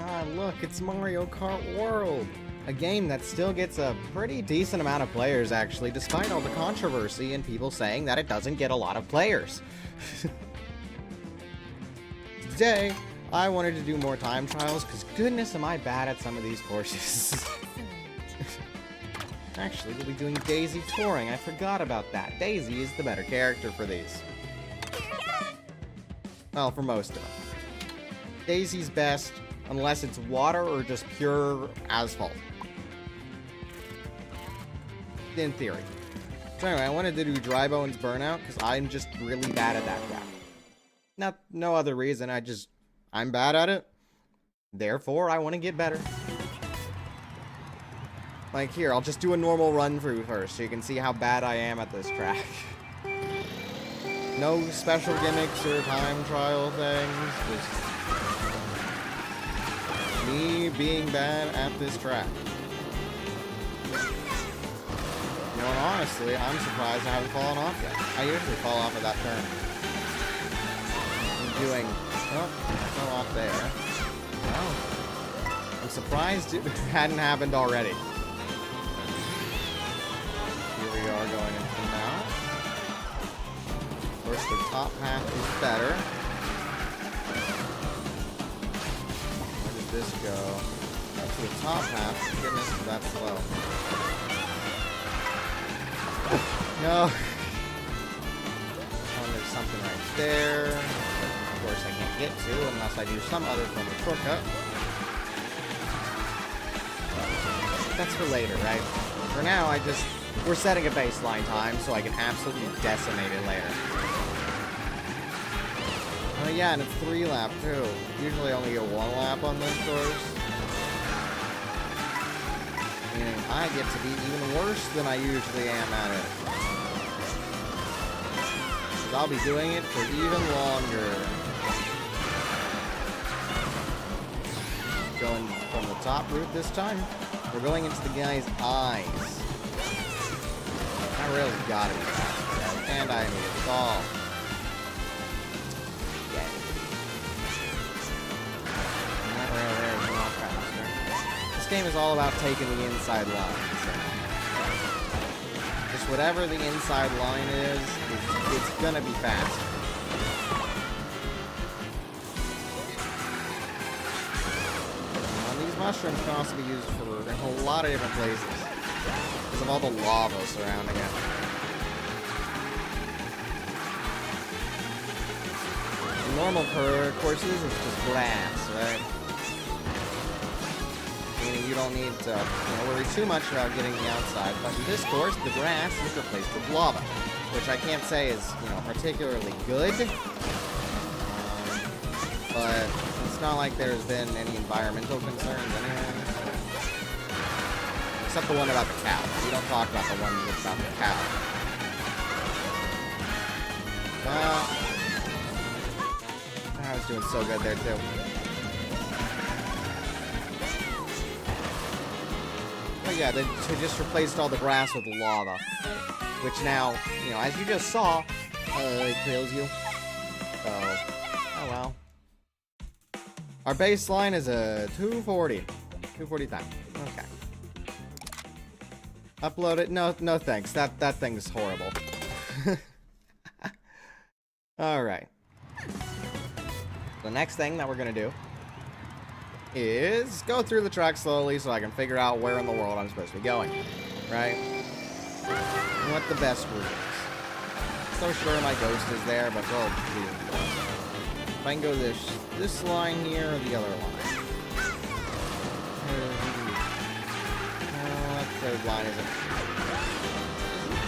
Ah, look, it's Mario Kart World! A game that still gets a pretty decent amount of players, actually, despite all the controversy and people saying that it doesn't get a lot of players. Today, I wanted to do more time trials, because goodness am I bad at some of these courses. Actually, we'll be doing Daisy touring. I forgot about that. Daisy is the better character for these. Well, for most of them. Daisy's best, unless it's water or just pure asphalt. In theory. So anyway, I wanted to do Dry Bones Burnout, because I'm just really bad at that crap. No other reason, I'm bad at it. Therefore, I want to get better. Like here, I'll just do a normal run through first, so you can see how bad I am at this track. No special gimmicks or time trial things, just me being bad at this track. You know, and honestly, I'm surprised I haven't fallen off yet. I usually fall off at that turn. I'm doing... Oh, I fell off there. Wow. I'm surprised it hadn't happened already. Here we are going into the mouth. Of course, the top half is better. Where did this go? Up to the top half. Goodness, that's slow. No. Oh, there's something right there. Of course, I can't get to unless I do some other form of shortcut. That's for later, right? For now, we're setting a baseline time so I can absolutely decimate it later. Oh yeah, and it's 3-lap too. Usually I only get 1 lap on this course. Meaning I get to be even worse than I usually am at it. Because I'll be doing it for even longer. Going from the top route this time. We're going into the guy's eyes. I really gotta be faster, right? And I need to stall. Yeah. Not really, there's a lot faster. This game is all about taking the inside line. So. Just whatever the inside line is, it's gonna be faster. These mushrooms can also be used for a whole lot of different places. Because of all the lava surrounding it. In normal courses, it's just glass, right? Meaning you don't need to worry too much about getting the outside. But in this course, the grass is replaced with lava. Which I can't say is, particularly good. But it's not like there's been any environmental concerns anyway. Except the one about the cow. We don't talk about the one that's about the cow. I was doing so good there, too. But yeah, they just replaced all the grass with lava. Which now, as you just saw, it kills you. So, oh well. Our baseline is a 240. 240 time. Okay. Upload it? No thanks. That thing's horrible. Alright. The next thing that we're gonna do is go through the track slowly so I can figure out where in the world I'm supposed to be going. Right? And what the best route is. So sure my ghost is there, but we'll do it. If I can go this line here or the other line. That third line isn't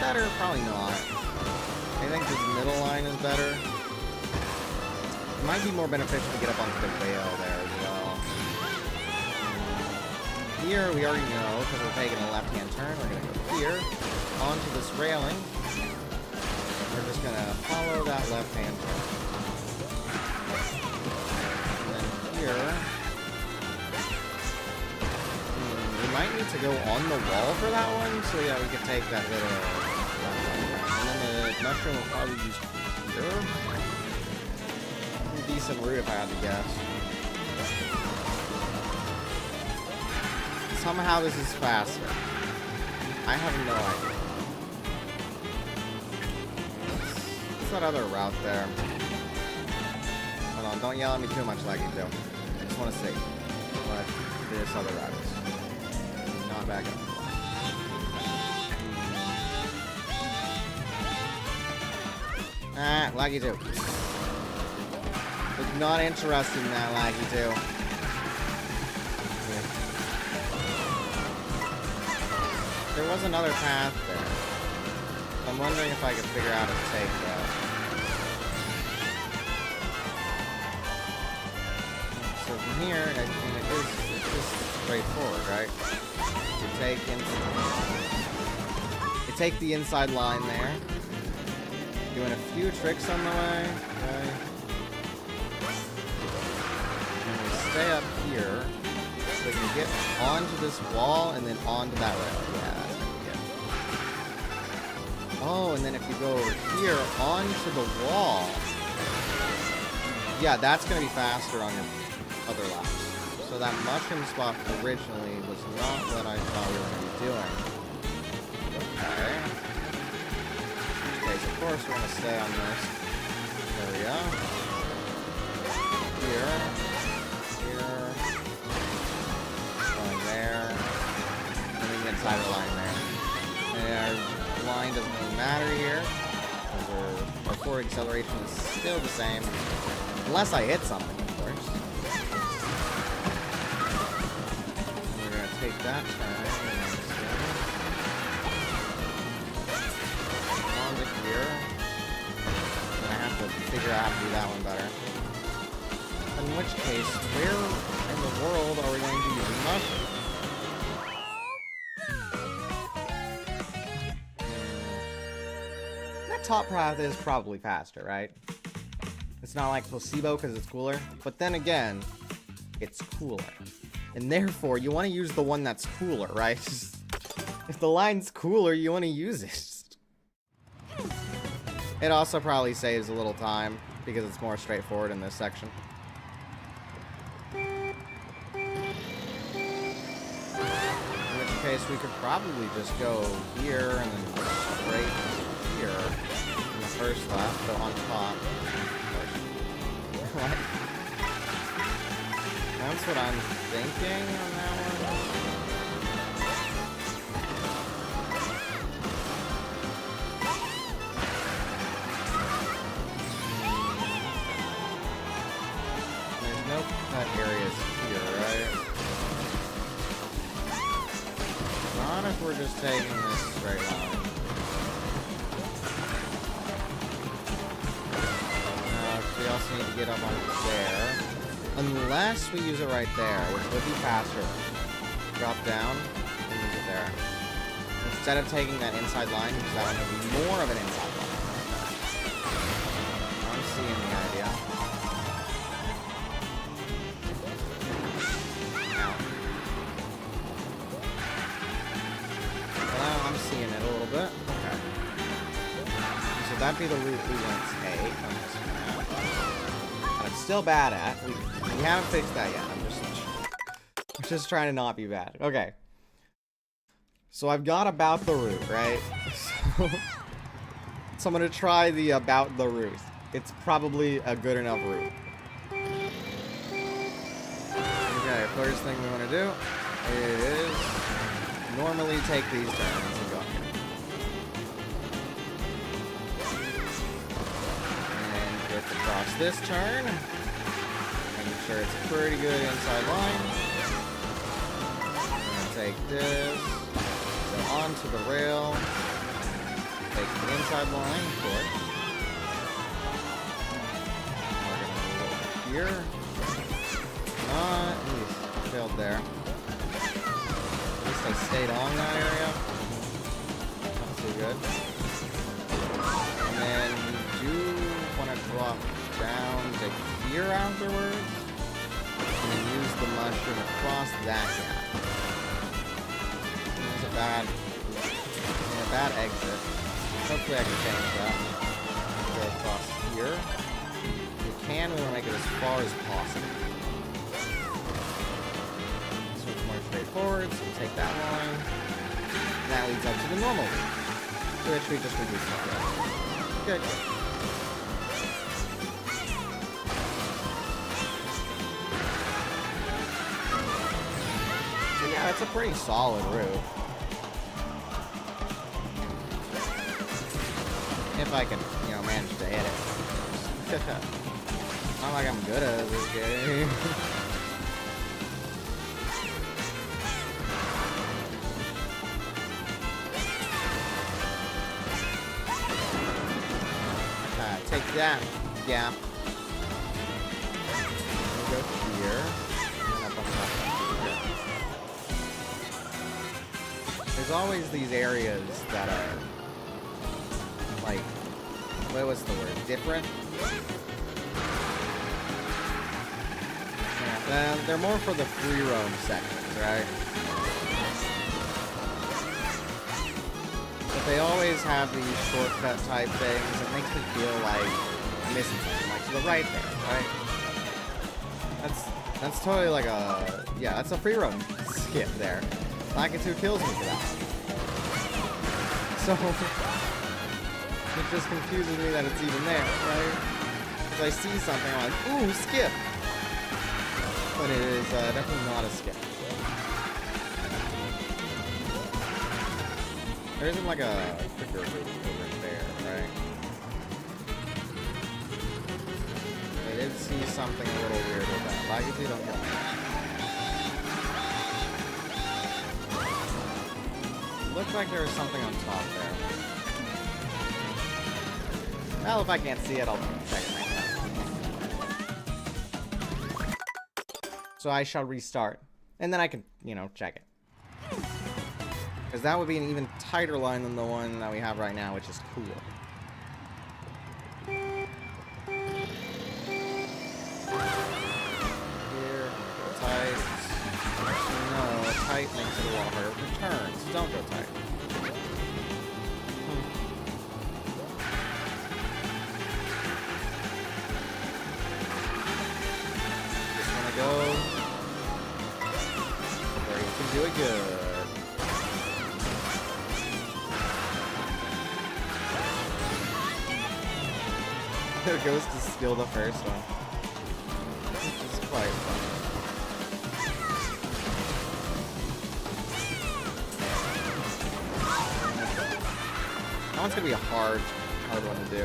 better? Probably not. I think this middle line is better. It might be more beneficial to get up onto the rail there as well. Here we already know, because we're taking a left-hand turn, we're going to go here, onto this railing. We're just going to follow that left-hand turn. Here. We might need to go on the wall for that one, so yeah, we could take that little... and then the mushroom will probably use here. Decent route if I had to guess. somehow this is faster. I have no idea. What's that other route there? Hold on, don't yell at me too much, Laggy Joe. I just want to see what this other route is. Not back up. Ah, Laggy Joe. Was not interested in that, Laggy Joe. There was another path there. I'm wondering if I could figure out how to take that. So from here, I mean, it's just straightforward, right? You take the inside line there. Doing a few tricks on the way. Okay. And we stay up here. So we can get onto this wall and then onto that rail. Yeah, that's gonna be good. Oh, and then if you go over here onto the wall. Yeah, that's gonna be faster on your other laps. So that mushroom spot originally was not what I thought we were gonna be doing. Okay. Okay, so of course we're gonna stay on this. There we go. Here. Going there. And we can get inside the line there. And our line doesn't really matter here. Our forward acceleration is still the same. Unless I hit something, of course. And we're gonna take that turn. Onto here. And I have to figure out how to do that one better. In which case, where in the world are we going to use mushroom? That top path is probably faster, right? It's not like placebo because it's cooler. But then again, it's cooler. And therefore, you want to use the one that's cooler, right? If the line's cooler, you want to use it. It also probably saves a little time because it's more straightforward in this section. In which case, we could probably just go here and then straight here in the first lap, go on top. What? That's what I'm thinking on that one. There's no cut areas here, right? Not if we're just taking this straight line. We also need to get up on there. Unless we use it right there, which would be faster. Drop down and use it there. Instead of taking that inside line, because that would be more of an inside line. I'm seeing the idea. Now. Well, I'm seeing it a little bit. Okay. So that'd be the route we want to take on this map. That I'm still bad at. We haven't fixed that yet. I'm just trying to not be bad. Okay. So I've got about the route, right? So I'm gonna try the about the route. It's probably a good enough route. Okay, first thing we want to do is normally take these turns and go. And get across this turn. Making sure it's a pretty good inside line. And take this. Go onto the rail. Take the inside line, of course. We're gonna go over here. Failed there. At least I stayed on that area. Not too good. And then we do want to drop down to here afterwards. And then use the mushroom across that gap. It's a bad exit. Hopefully I can change that. Go across here. If we can, we want to make it as far as possible. Switch more straightforward. cards. We'll take that one. And that leads up to the normal route, which we just reduced already. Good. So yeah, it's a pretty solid route. If I can, you know, manage to hit it. Not like I'm good at this game. Take that gap. Go here. And up on top here. There's always these areas that are like, what was the word? Different? Yeah, they're more for the free roam sections, right? But they always have these shortcut type things. It makes me feel like I'm missing something. Like to the right there, right? That's totally like a, yeah, that's a free roam skip there. Lakitu kills me for that. So it just confuses me that it's even there, right? Because I see something, I'm like, ooh, skip! But it is definitely not a skip. There isn't like a quicker route over there, right? I did see something a little weird with that. Lakitu, don't kill me. Looks like there was something on top there. Well, if I can't see it, I'll check it myself. So I shall restart. And then I can, you know, check it. Because that would be an even tighter line than the one that we have right now, which is cool. Here, go tight. Actually, no, tight makes it a lot harder to turn, so don't go tight. Go where you can do it good. There goes to steal the first one. Which is quite fun. That one's gonna be a hard one to do.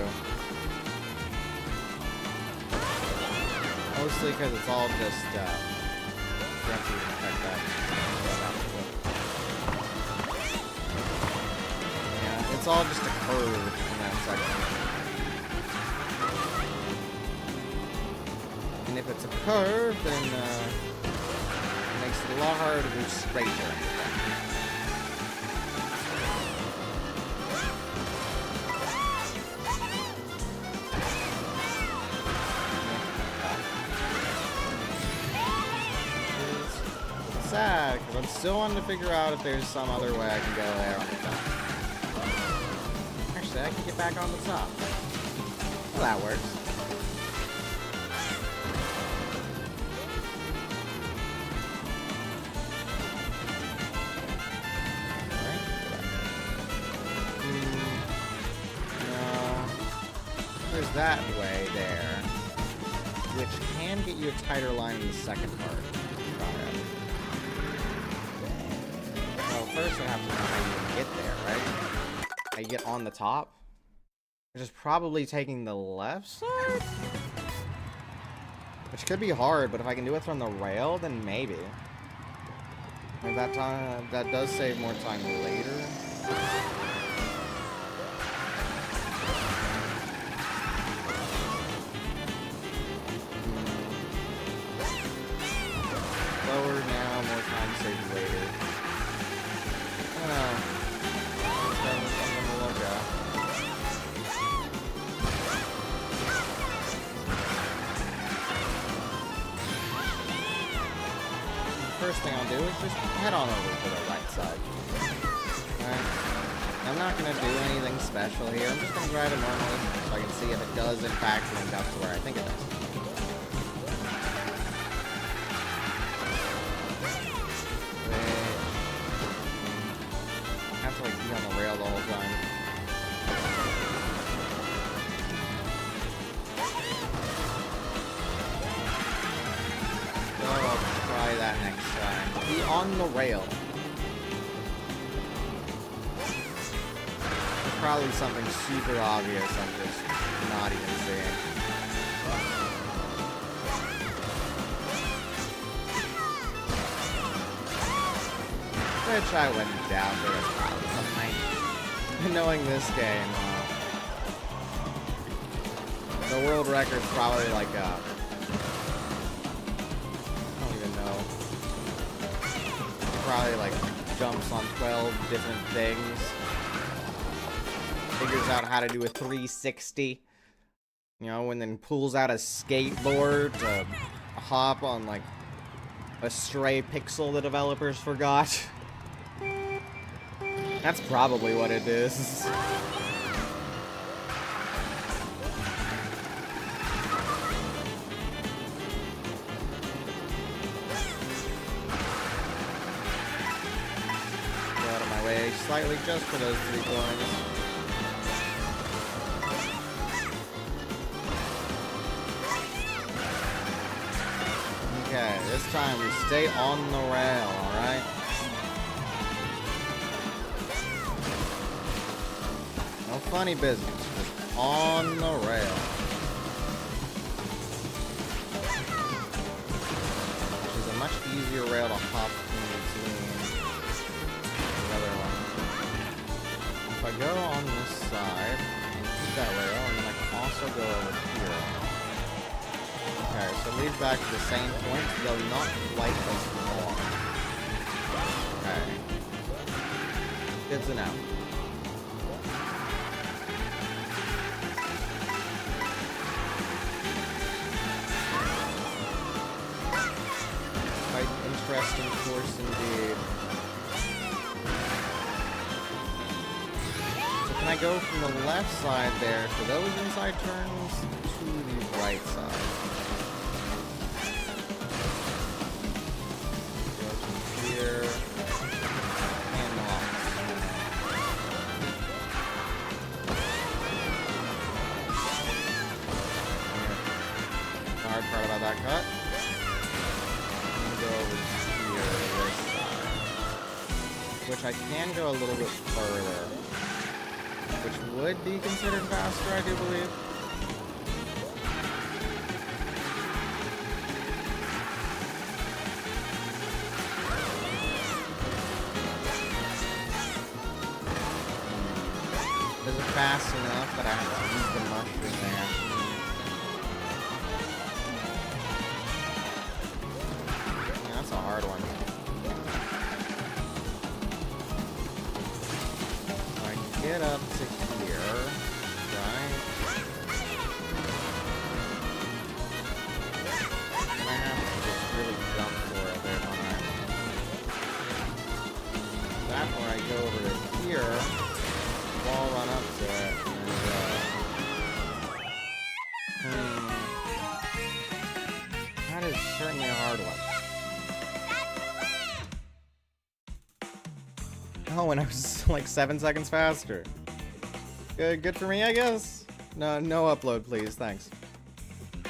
Mostly because it's all just, you have to affect that. Yeah, it's all just a curve in that section. And if it's a curve, then, it makes it a lot harder to move straighter. Sad, because I'm still wanting to figure out if there's some other way I can go there on the top. Actually, I can get back on the top. Well, that works. Alright. No. There's that way there, which can get you a tighter line in the second part. First, I have to know how you get there, right? How you get on the top? Which is probably taking the left side? Which could be hard, but if I can do it from the rail, then maybe. At that time, that does save more time later. Lower now, more time saved later. I don't know. That's something to look at. The first thing I'll do is just head on over to the right side. Alright. I'm not going to do anything special here. I'm just going to ride it normally so I can see if it does in fact link up to where I think it does. Which So I'll try that next time. Be on the rail. There's probably something super obvious I'm just not even seeing. Which I wouldn't doubt there was probably something. Knowing this game, the world record's probably like I don't even know. Probably like jumps on 12 different things. Figures out how to do a 360. You know, and then pulls out a skateboard to hop on like a stray pixel the developers forgot. That's probably what it is. Go out of my way slightly just for those 3 coins. Okay, this time we stay on the rail, alright? No funny business, just on the rail. Which is a much easier rail to hop in between the other one. If I go on this side, keep that rail, and then I can also go over here. Okay, so it leads back to the same point, though not quite as long. Okay. Good to know. Quite interesting course indeed. So can I go from the left side there for those inside turns to the right side? Here and off. The hard part about that cut. I'm gonna go over here to this side, which I can go a little bit further, which would be considered faster, I do believe. Is it fast enough that I have to use the mushroom there? Yeah, that's a hard one. So I can get up to here, right? And I have to just really jump for it there, don't I? That or I go over to here. Wall run up to it, and, that is certainly a hard one. Oh, and I was like 7 seconds faster. Good for me, I guess. No upload, please, thanks. I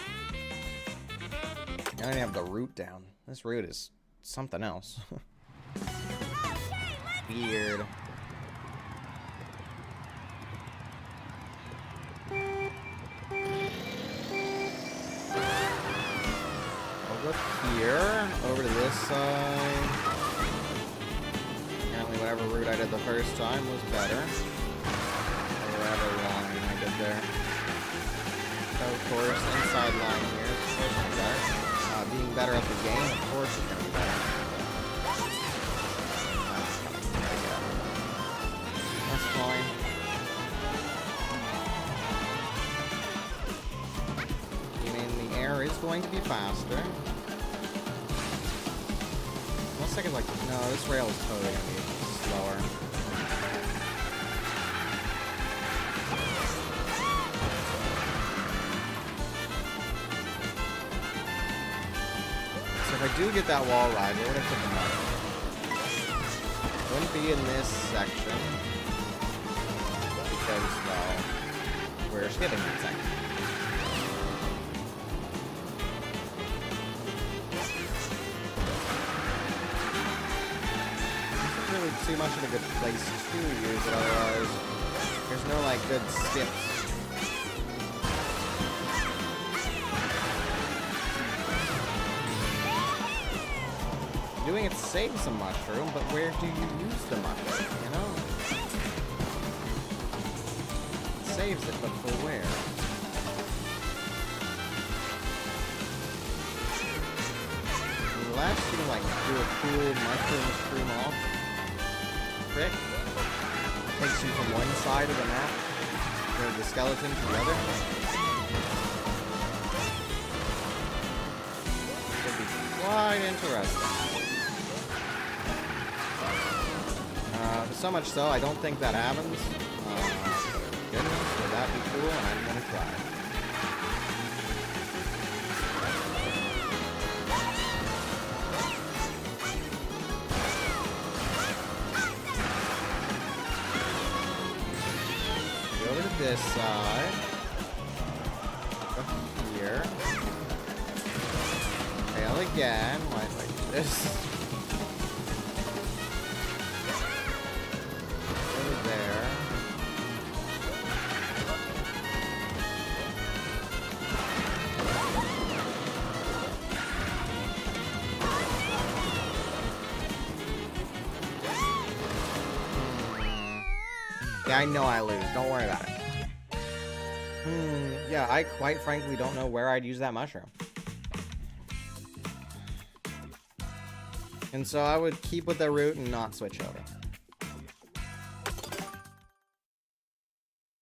don't even have the route down. This route is something else. Weird. Here, over to this side. Apparently whatever route I did the first time was better. Or whatever line I did there. So of course, inside line here is supposed to be better. Being better at the game, of course it's going to be better. That's fine. You mean the air is going to be faster. 1 second, like, no, this rail is totally gonna be slower. So if I do get that wall ride, where would I put the money? It wouldn't be in this section. Because, well, we're skipping that section. too much of a good place to use it otherwise. There's no, like, good skips. Doing it saves a mushroom, but where do you use the mushroom, you know? It saves it, but for where? Unless you can, like, do a cool mushroom stream off trick. Takes you from one side of the map, or the skeleton to the other. Could be quite interesting. So much so, I don't think that happens. Goodness, would that be cool? And I'm gonna try. Go over to this side. Up here. Fail again. Why do I do this? Yeah, I know I lose. Don't worry about it. Yeah, I quite frankly don't know where I'd use that mushroom. And so I would keep with the route and not switch over.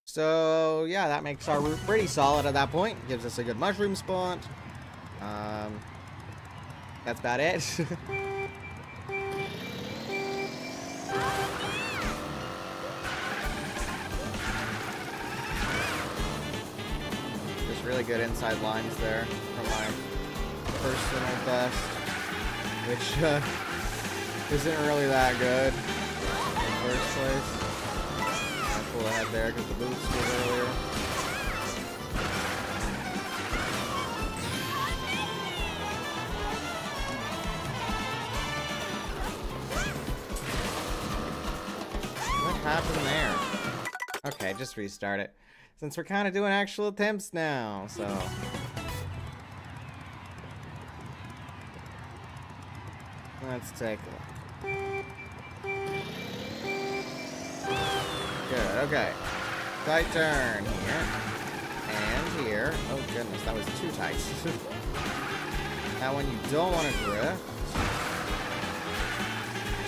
So, yeah, that makes our route pretty solid at that point. Gives us a good mushroom spot. That's about it. Really good inside lines there from my personal best, which isn't really that good in the first place. I pull ahead there because the boost was earlier. What happened there? Okay, just restart it. Since we're kind of doing actual attempts now, so... Let's take a look. Good, okay. Tight turn here. And here. Oh goodness, that was too tight. That one you don't want to drift.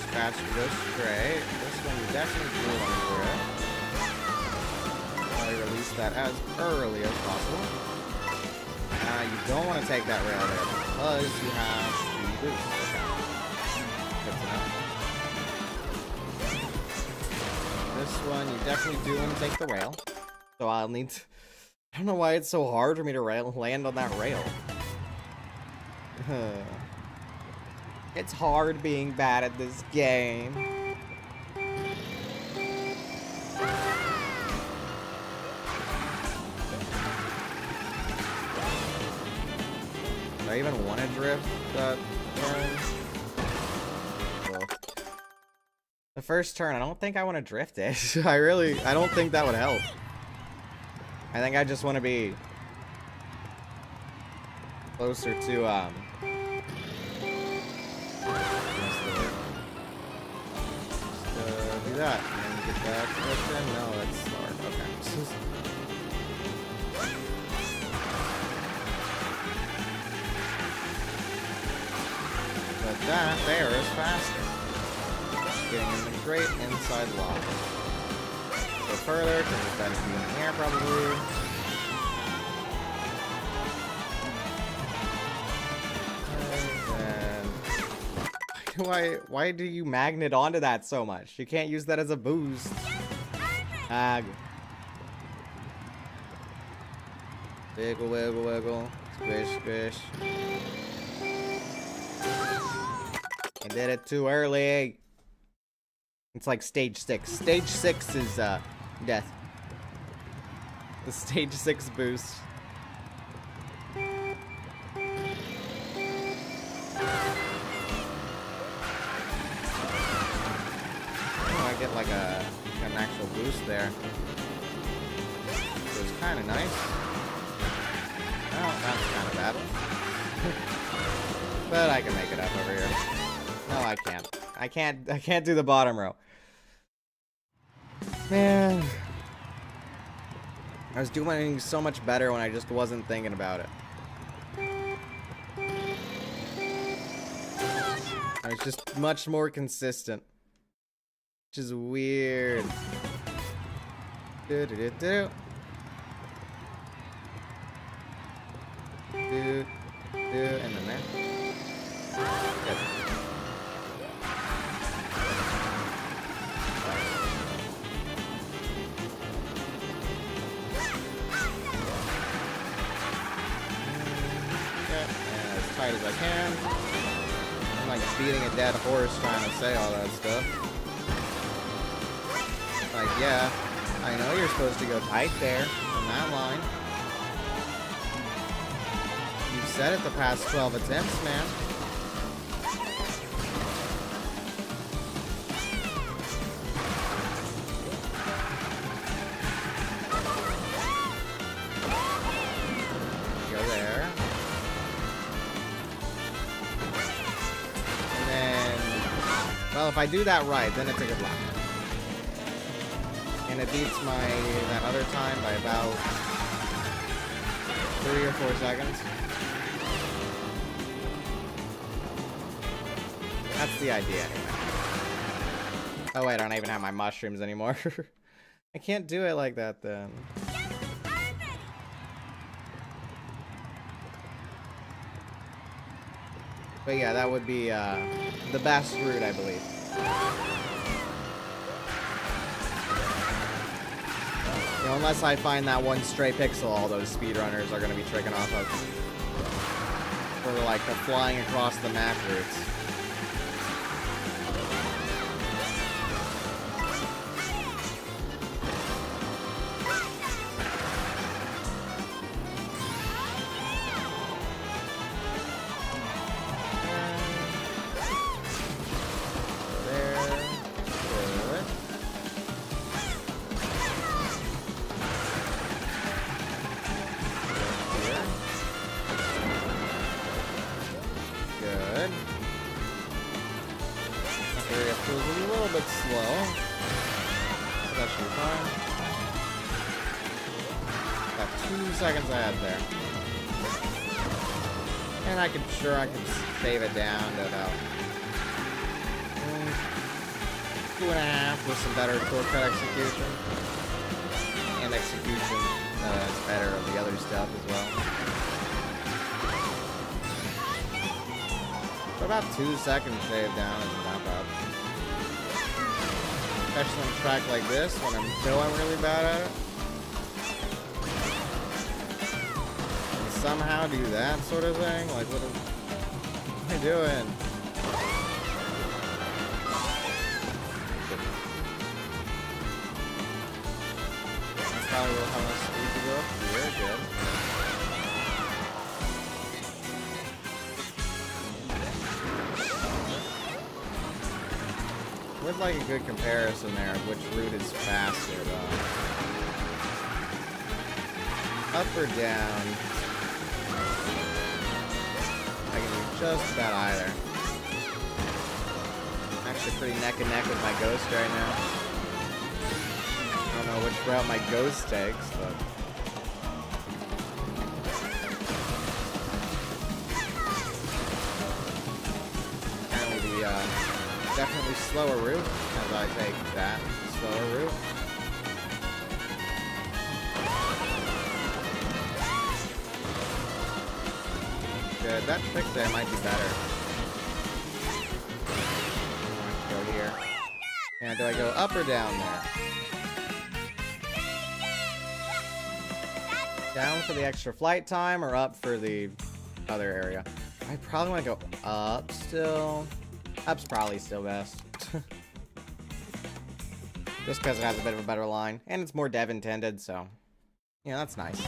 Scratch to go straight. This one you definitely do want to drift. Release that as early as possible. You don't want to take that rail there because you have the boost. Good to know. This one you definitely do want to take the rail. So I'll need to... I don't know why it's so hard for me to land on that rail. It's hard being bad at this game. Do I even want to drift that turn? Well, the first turn, I don't think I want to drift it. I don't think that would help. I think I just want to be closer to, do that. And then get that drift in. No, that's smart. Okay. But that there is faster. Getting in the great inside lock. Go further, because it's better to be in the air probably. And then... Why do you magnet onto that so much? You can't use that as a boost. Wiggle, wiggle, wiggle. Squish, squish. I did it too early. It's like stage 6. Stage 6 is death. The stage 6 boost. like an actual boost there. It was kind of nice. Oh, that's kind of bad. But I can make it up over here. No, I can't. I can't do the bottom row. Man. I was doing so much better when I just wasn't thinking about it. I was just much more consistent. Which is weird. Do-do-do-do. Do, and then there. Good. As tight as I can. I'm like beating a dead horse trying to say all that stuff. Like, yeah, I know you're supposed to go tight there on that line. You've said it the past 12 attempts, man. Go there. And then, well, if I do that right, then it's a good lap. And it beats that other time by about 3 or 4 seconds. That's the idea, anyway. Oh, wait, I don't even have my mushrooms anymore. I can't do it like that, then. But yeah, that would be the best route, I believe. You know, unless I find that one stray pixel all those speedrunners are going to be tricking off of. For, like, the flying across the map routes. Seconds ahead there. And I could save it down to about 2.5 with some better shortcut execution. And execution is better of the other stuff as well. So about 2 seconds shaved down is not bad. Especially on a track like this when I'm really bad at it. Somehow do that sort of thing? Like, what am I doing? That's probably how much speed to go up here. Good. With like a good comparison there of which route is faster though. Up or down? I can do just about either. I'm actually pretty neck and neck with my ghost right now. I don't know which route my ghost takes, but... apparently the definitely slower route, as I take that slower route. Good. That trick there might be better. Go here. Yeah, do I go up or down there? Down for the extra flight time or up for the other area? I probably want to go up still. Up's probably still best. Just because it has a bit of a better line. And it's more dev intended, so... yeah, that's nice.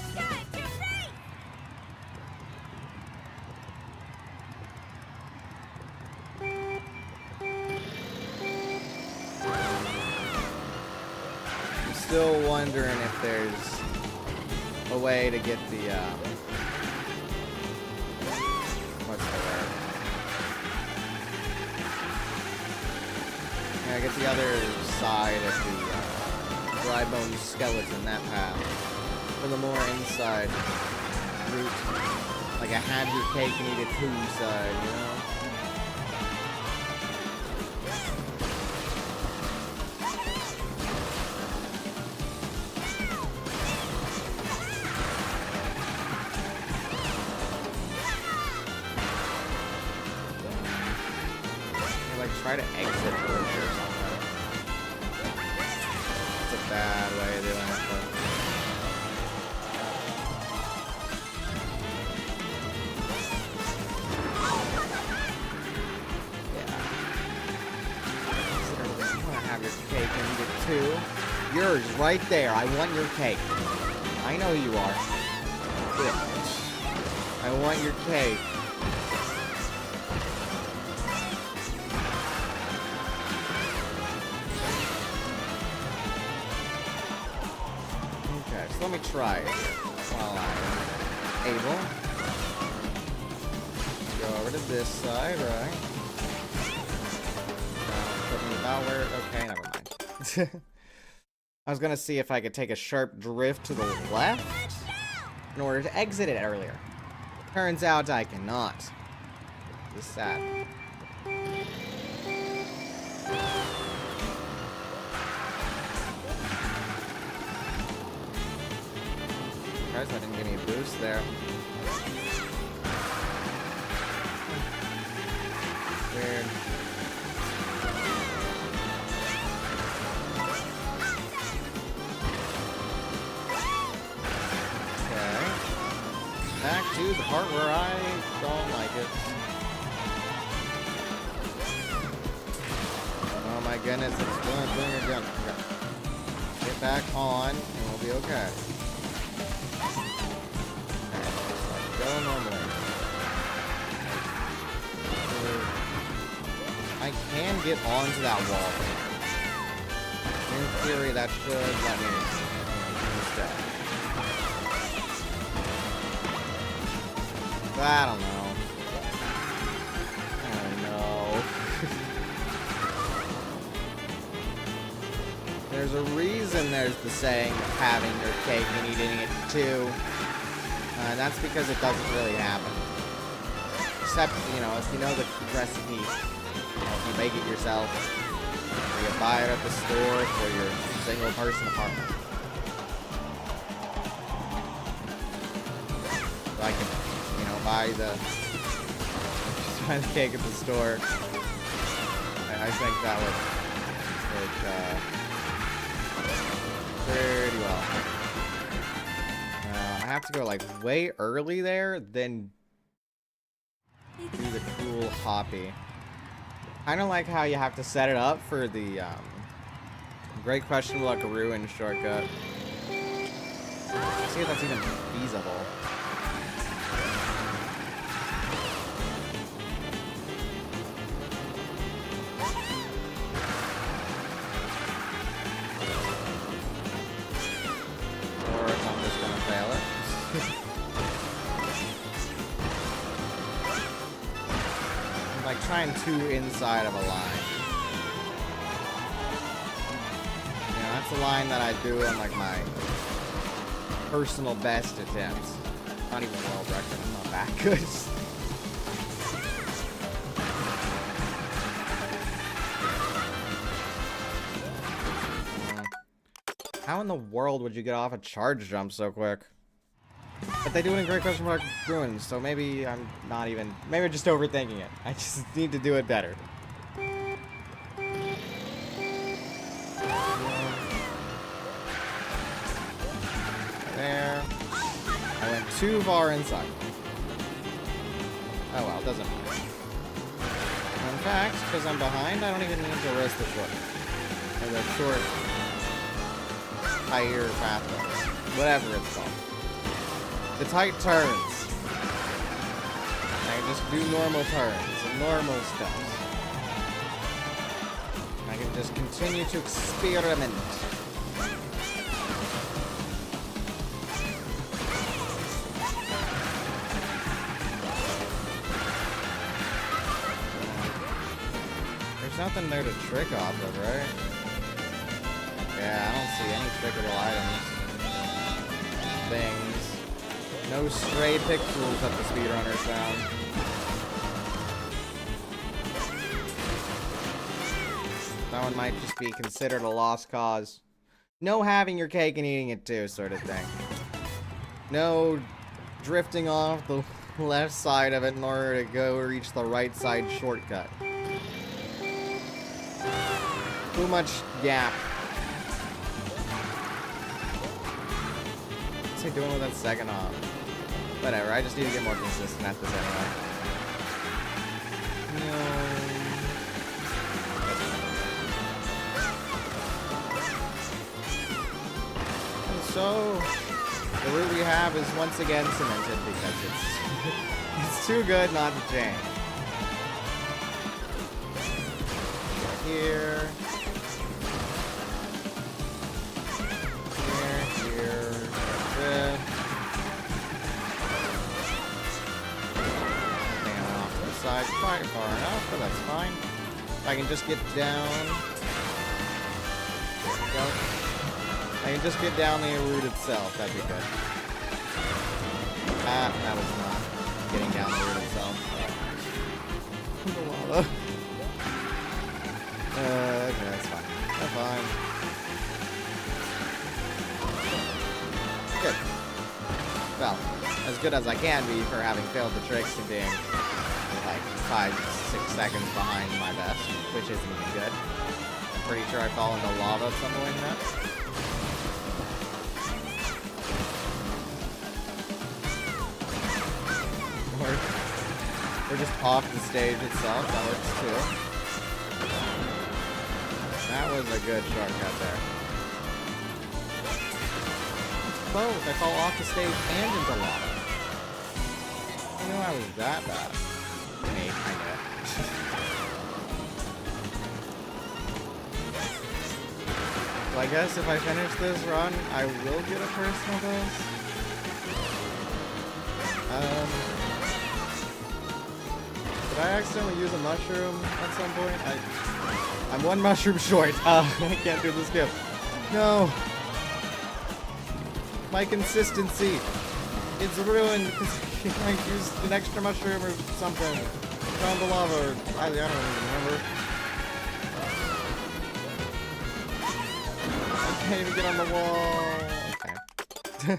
still wondering if there's a way to get the, what's the word? Yeah, get the other side of the, dry bone skeleton, that path. For the more inside route. Like a have your cake and eat it too side, you know? Try to exit the bridge or something. It's a bad way of doing it, but... yeah. You want to have your cake and eat it too. Yours, right there. I want your cake. I know you are. Bitch. I want your cake. Let me try it while I'm able. Go over to this side, right? Put me about where... okay, never mind. I was gonna see if I could take a sharp drift to the left in order to exit it earlier. Turns out I cannot. This is sad. I didn't get any boost there. Weird. Okay. Back to the part where I don't like it. Oh my goodness, it's doing again. Okay. Get back on and we'll be okay. Go normally. I can get onto that wall. In theory, that should let me instead. But I don't know. I don't know. There's a reason there's the saying of having your cake and eating it too. And that's because it doesn't really happen. Except, you know, if you know the recipe, if you make it yourself, or you buy it at the store for your single-person apartment. So I can, you know, buy the cake at the store. I think that would work pretty well. I have to go like way early there, then do the cool hoppy. Kind of like how you have to set it up for the Great Question Buckaroo and shortcut. See if that's even feasible. Or if I'm just gonna fail it. Like trying two inside of a line. You know, that's a line that I do on like my personal best attempts. Not even world record, I'm not that good. How in the world would you get off a charge jump so quick? But they do it in Great Question Mark Ruins, so maybe I'm not even... maybe I'm just overthinking it. I just need to do it better. There. I went too far inside. Oh well, doesn't matter. In fact, because I'm behind, I don't even need to risk the short. Or the short... higher pathways. Whatever it's called. The tight turns. I can just do normal turns and normal stuff. I can just continue to experiment. There's nothing there to trick off of, right? Yeah, I don't see any trickable items. Things. No stray pixels that the speedrunners found. That one might just be considered a lost cause. No having your cake and eating it too, sort of thing. No drifting off the left side of it in order to go reach the right side shortcut. Too much gap. What's he doing with that second off? Whatever, I just need to get more consistent at this anyway. No. And so, the route we have is once again cemented because it's too good not to change. Here. Here. This. Side quite far enough, but that's fine. If I can just get down. There we go. I can just get down the route itself, that'd be good. Ah, that was not getting down the route itself. The lava. Okay, that's fine. That's fine. Good. Well, as good as I can be for having failed the tricks and being like 5-6 seconds behind my best, which isn't even good. I'm pretty sure I fall into lava at some point in that. Or just off the stage itself, that works too. That was a good shortcut there. Both, I fall off the stage and into lava. I didn't know I was that bad. Me, I know. So I guess if I finish this run, I will get a personal best. Did I accidentally use a mushroom at some point? I'm one mushroom short. I can't do the skip. No. My consistency. It's ruined because I used an extra mushroom or something. Found the lava, or I don't even remember. I can't even get on the wall. Okay.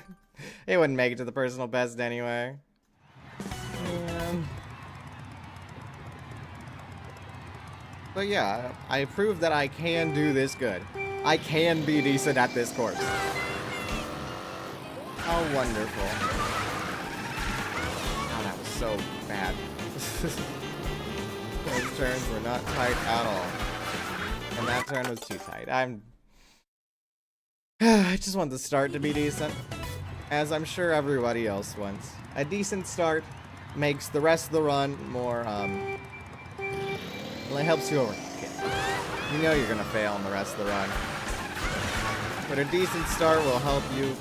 It wouldn't make it to the personal best anyway. Man. But yeah, I proved that I can do this good. I can be decent at this course. How wonderful. Oh, that was so bad. Those turns were not tight at all. And that turn was too tight. I just want the start to be decent. As I'm sure everybody else wants. A decent start makes the rest of the run more, well, it helps you overcome it. You know you're gonna fail in the rest of the run. But a decent start will help you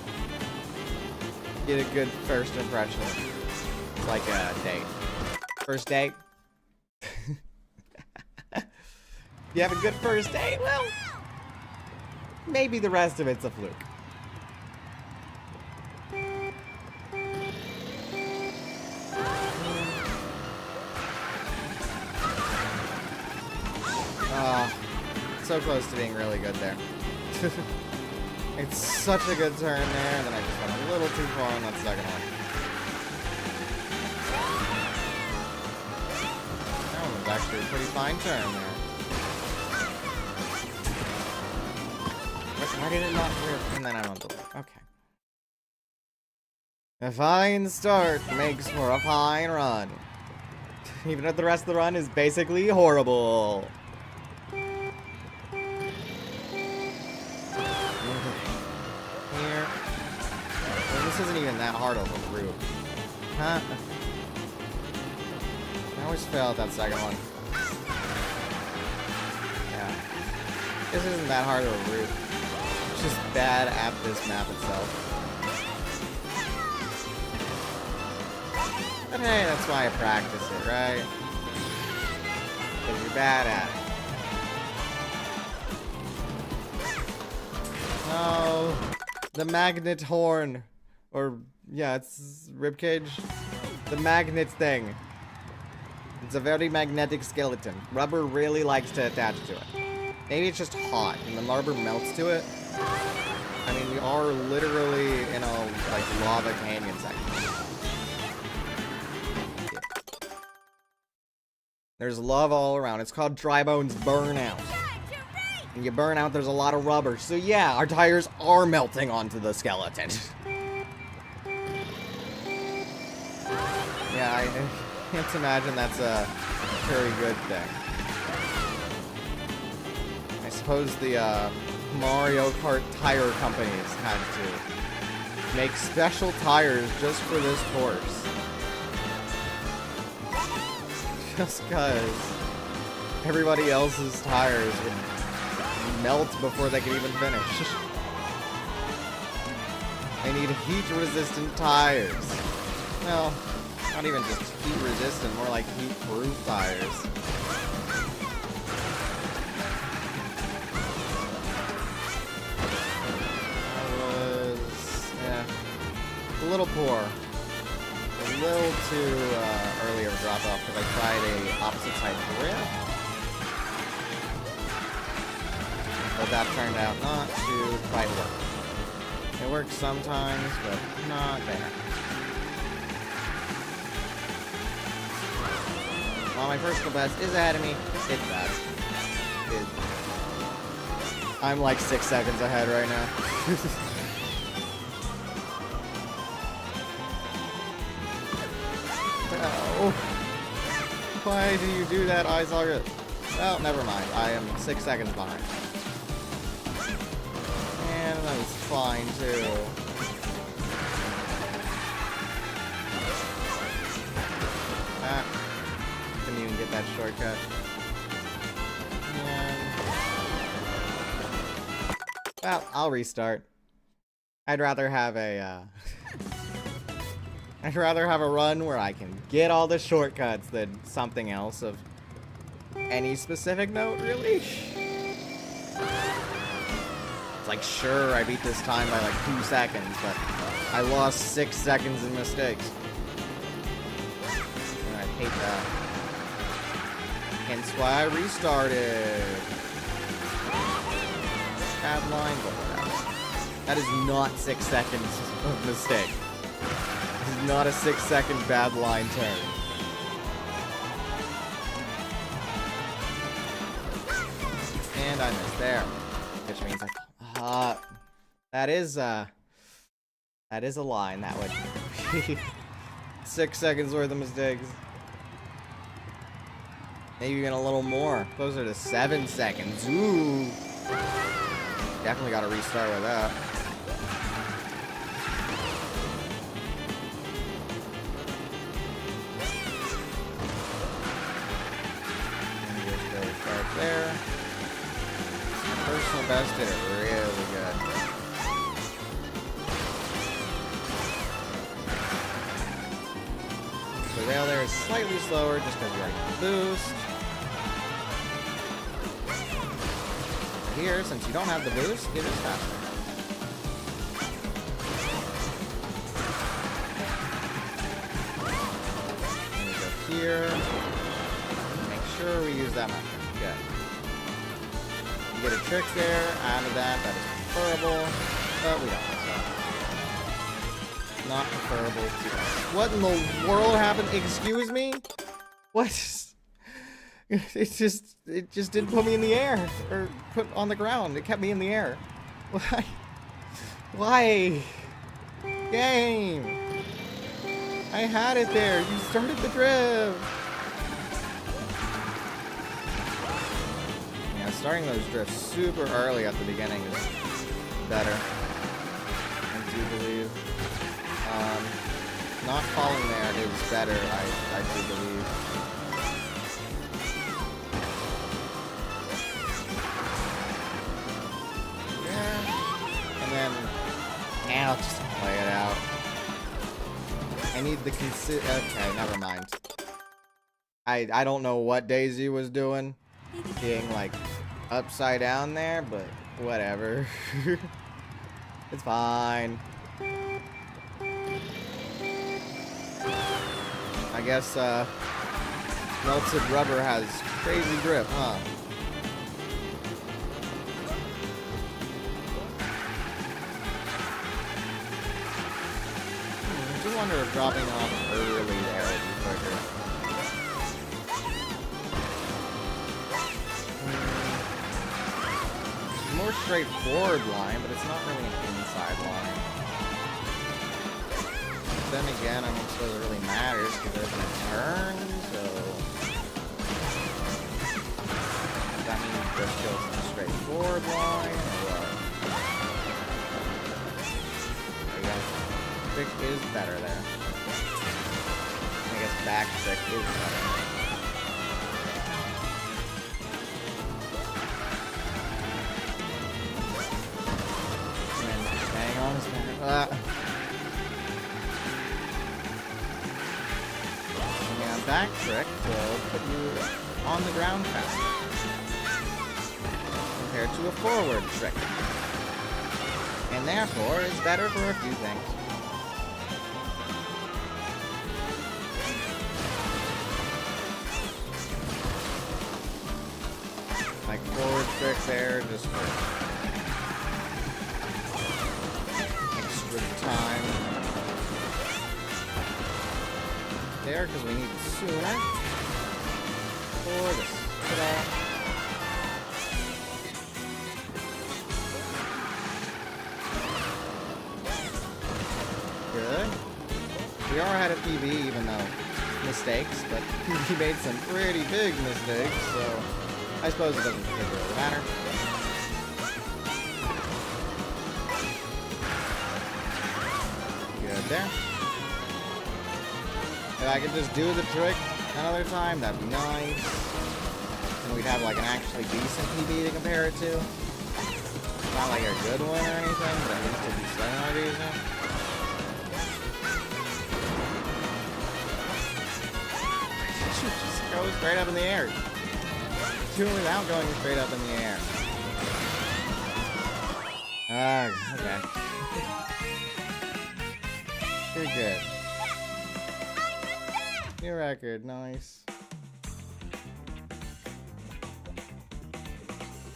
get a good first impression. It's like a date. First date? You have a good first date? Well, maybe the rest of it's a fluke. So close to being really good there. It's such a good turn there, and then I just went a little too far on that second one. That one was actually a pretty fine turn there. Why did it not rip? And then I went the way. Okay. A fine start makes for a fine run. Even if the rest of the run is basically horrible. Here. Well, this isn't even that hard of a route. Huh? I always fail at that second one. Yeah. This isn't that hard of a route. It's just bad at this map itself. But hey, that's why I practice it, right? Because you're bad at it. Oh, the magnet horn. Or, yeah, it's ribcage. The magnet thing. It's a very magnetic skeleton. Rubber really likes to attach to it. Maybe it's just hot and the rubber melts to it. I mean, we are literally in a, like, lava canyon section. There's lava all around. It's called Dry Bones Burnout. When you burn out, there's a lot of rubber. So yeah, our tires are melting onto the skeleton. Yeah, I can't imagine that's a very good thing. I suppose the Mario Kart tire companies had to make special tires just for this course. Just because everybody else's tires would melt before they could even finish. They need heat-resistant tires. Well, not even just heat-resistant, more like heat-proof tires. I was, a little poor. A little too early of a drop-off because I tried a opposite-side drift. But that turned out not to quite work. It works sometimes, but not there. While my personal best is ahead of me, it's bad. I'm like 6 seconds ahead right now. Oh. Why do you do that, eye socket? Well, never mind. I am 6 seconds behind. And that was fine, too. Couldn't even get that shortcut. And... well, I'll restart. I'd rather have a, I'd rather have a run where I can get all the shortcuts than something else of any specific note, really. It's like, sure, I beat this time by like 2 seconds, but I lost 6 seconds in mistakes. And I hate that. Hence why I restarted. Bad line, but whatever. That is not 6 seconds of mistake. This is not a 6 second bad line turn. And I missed there. Which means that is a line that would be 6 seconds worth of mistakes. Maybe even a little more. Closer to 7 seconds. Ooh. Definitely gotta restart with that. And just go start there. My personal best did it really good. The rail there is slightly slower just because you like the boost. Here, since you don't have the boost, it is faster. And we go here. Make sure we use that mushroom. Good. You get a trick there out of that. That is preferable. But we don't. So. Not preferable to us. What in the world happened? Excuse me? What? It just didn't put me in the air, or put on the ground. It kept me in the air. Why? Why? Game! I had it there. You started the drift. Yeah, starting those drifts super early at the beginning is better. I do believe. Not falling there is better. I do believe. Now just play it out. I need the okay, never mind. I don't know what Daisy was doing, being like upside down there, but whatever. It's fine. I guess, melted rubber has crazy grip, huh? I do wonder if dropping off early there would be quicker. More straightforward line, but it's not really an inside line. Then again, I don't suppose it really matters because there's no turn, so that means just goes in a straightforward line, or what? There we go. Trick is better there. I guess back trick is better. Yeah, back trick will put you on the ground faster compared to a forward trick, and therefore is better for a few things. Like forward trick there, just for time there because we need it sooner for this. Ta-da. Good. We are ahead of PB even though mistakes, but PB made some pretty big mistakes, so I suppose it doesn't particularly matter. There. If I could just do the trick another time, that'd be nice. And we'd have like an actually decent PB to compare it to. Not like a good one or anything, but at least it'd be slightly decent. Just go straight up in the air. Do it without going straight up in the air. Okay. You're good. New record, nice.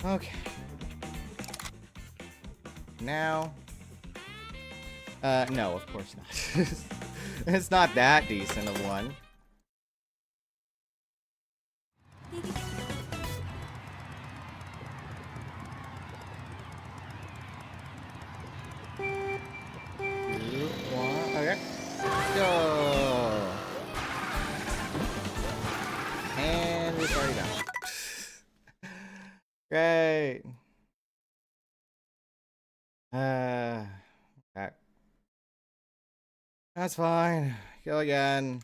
Okay. Now. No, of course not. It's not that decent of one. Go. And we've already done. Great. Okay. That's fine. Go again.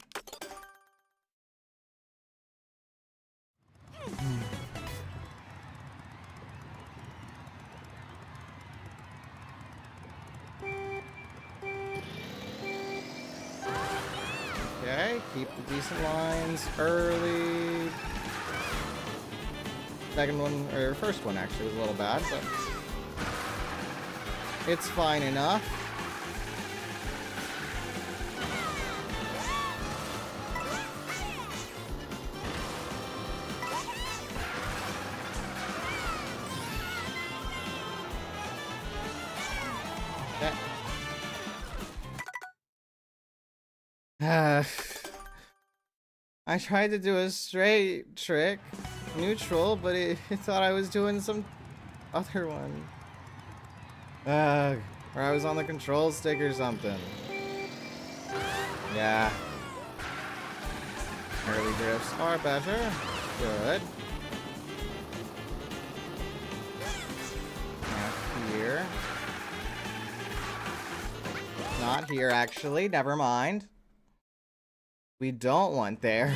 Okay, keep the decent lines early. Second one, or first one actually was a little bad, but it's fine enough. I tried to do a straight trick, neutral, but it thought I was doing some other one. Or I was on the control stick or something. Yeah. Early drifts are better. Good. Not here. Not here, actually. Never mind. We don't want there.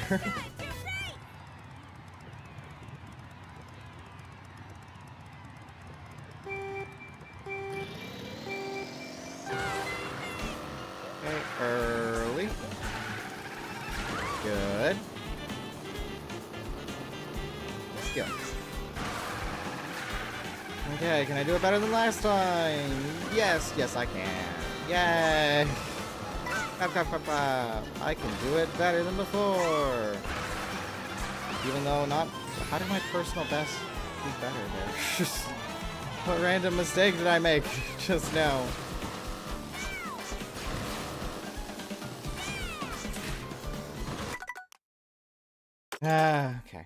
Okay, early. Good. Go. Okay, can I do it better than last time? Yes, yes I can. Yay! I can do it better than before. Even though not... How did my personal best be better there? What random mistake did I make just now? Okay.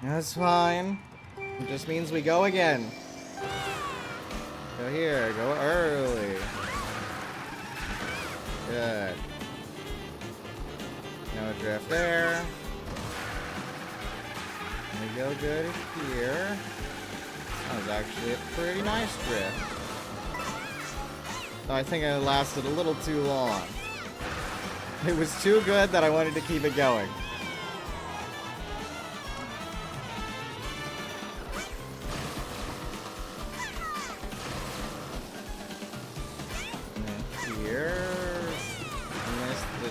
That's fine. It just means we go again. Go here, go early. Good. No drift there. We go good here. That was actually a pretty nice drift. So I think it lasted a little too long. It was too good that I wanted to keep it going.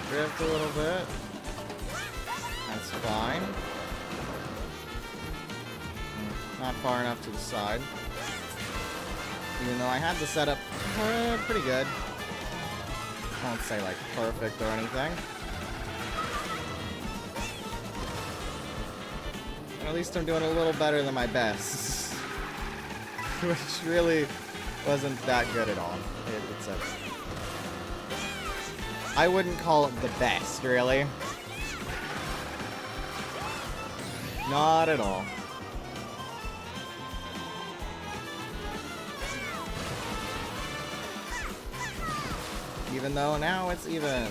Drift a little bit. That's fine. Not far enough to the side. Even though I had the setup pretty good. I won't say like perfect or anything. And at least I'm doing a little better than my best. Which really wasn't that good at all. It's a... I wouldn't call it the best, really. Not at all. Even though now it's even.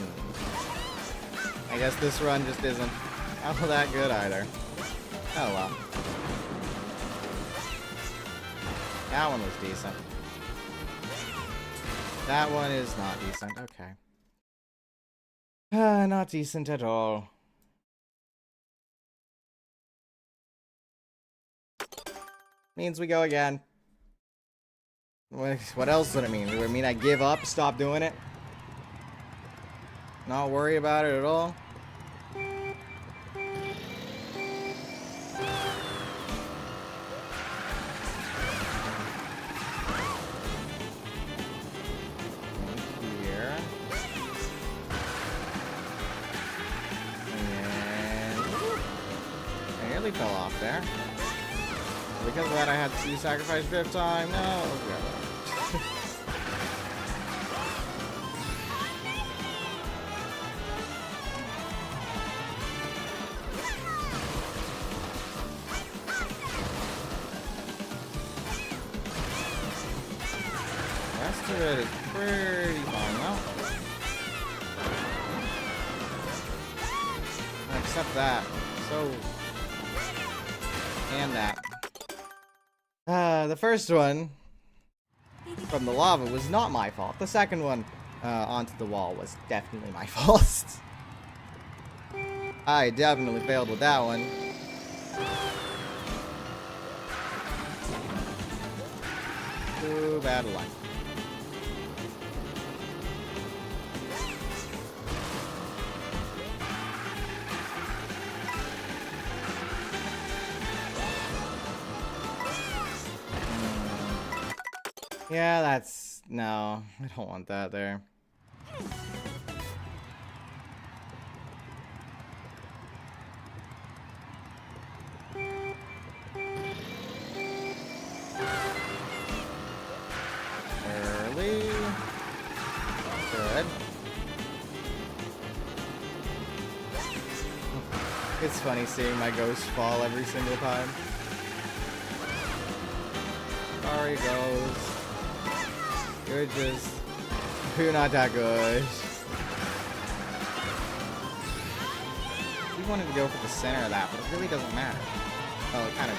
I guess this run just isn't all that good either. Oh well. That one was decent. That one is not decent. Okay. Not decent at all. Means we go again. What else would it mean? Would it mean I give up, stop doing it? Not worry about it at all? Fell off there. Because of that, I had to sacrifice drift time. No. Rest of it is pretty fine though. Except that. So. And that. The first one from the lava was not my fault. The second one onto the wall was definitely my fault. I definitely failed with that one. Too bad luck. Yeah, that's... No, I don't want that there. Early. Good. It's funny seeing my ghost fall every single time. Sorry, ghost. You're not that good. We wanted to go for the center of that, but it really doesn't matter. Oh, it kind of...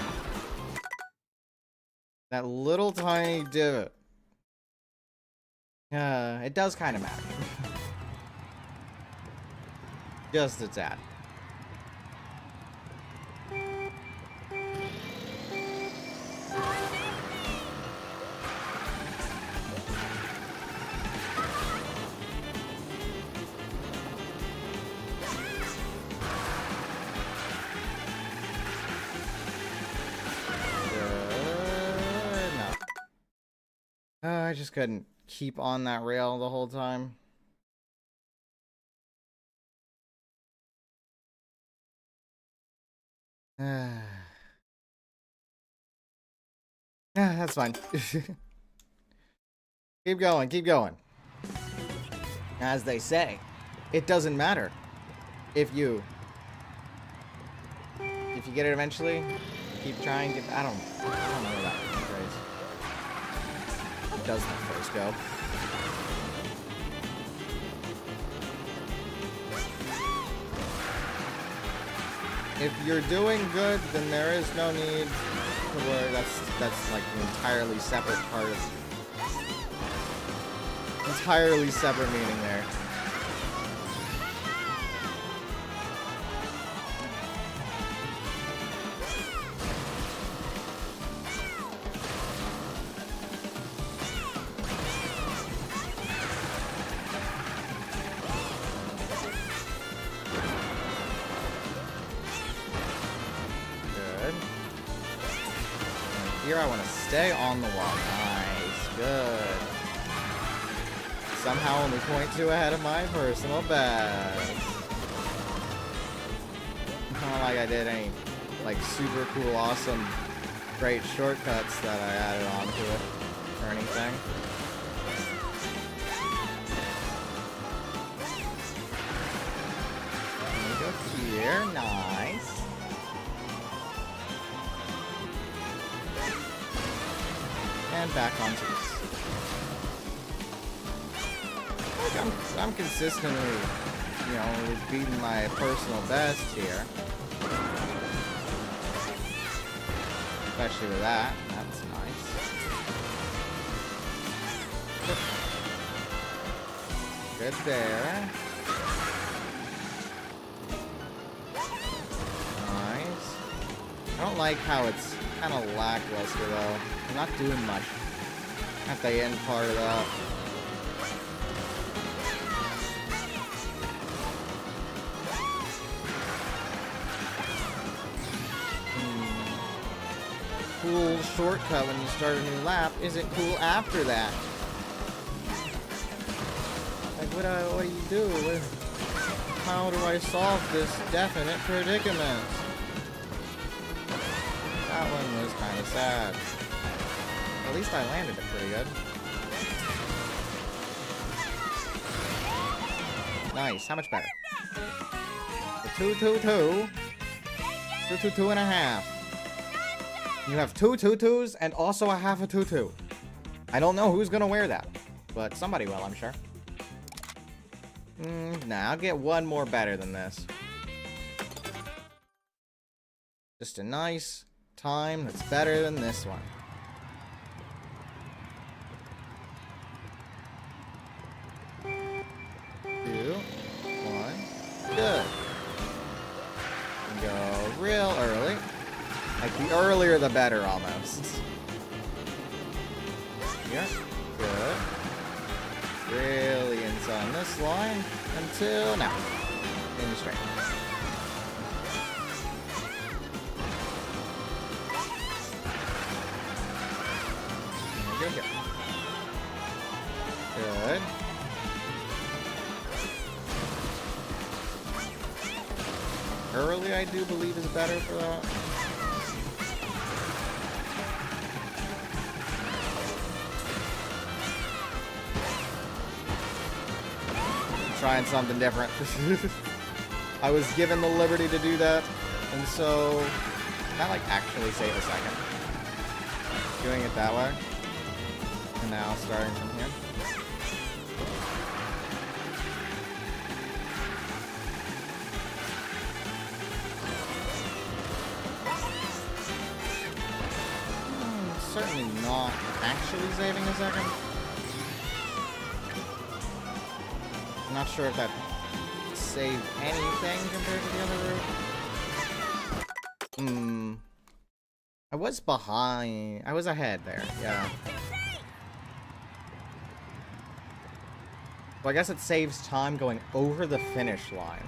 That little tiny divot. It does kind of matter. Just a tad. I just couldn't keep on that rail the whole time. That's fine. Keep going, keep going. As they say, it doesn't matter if you get it eventually. Keep trying. I don't know that phrase. It does the first go. If you're doing good, then there is no need to worry. That's like an entirely separate part of. Entirely separate meaning there. Good. And here I want to stay on the wall. Nice. Good. Somehow only 0.2 ahead of my personal best. Not like I did any, like, super cool, awesome, great shortcuts that I added onto it or anything. Let me go here. Nice. And back onto this. I'm consistently, you know, beating my personal best here. Especially with that. That's nice. Good there. Nice. I don't like how it's kind of lackluster though. I'm not doing much at the end part of that. Cool shortcut when you start a new lap isn't cool after that. Like, what do you do? How do I solve this definite predicament? That one was kind of sad. At least I landed it pretty good. Nice. How much better? The 2-2-2. 2-2-2.5. You have 2 tutus and also a half a tutu. I don't know who's gonna wear that, but somebody will, I'm sure. Nah, I'll get one more better than this. Just a nice time that's better than this one. Two, one, good. Go real early. Like, the earlier the better, almost. Here. Good. Really inside this line until now. In straight. Good. Good. Early, I do believe, is better for that. Trying something different. I was given the liberty to do that, and so can I like actually save a second? Doing it that way, and now starting from here. Certainly not actually saving a second. I'm not sure if that saved anything compared to the other route. I was behind. I was ahead there, yeah. So I guess it saves time going over the finish line.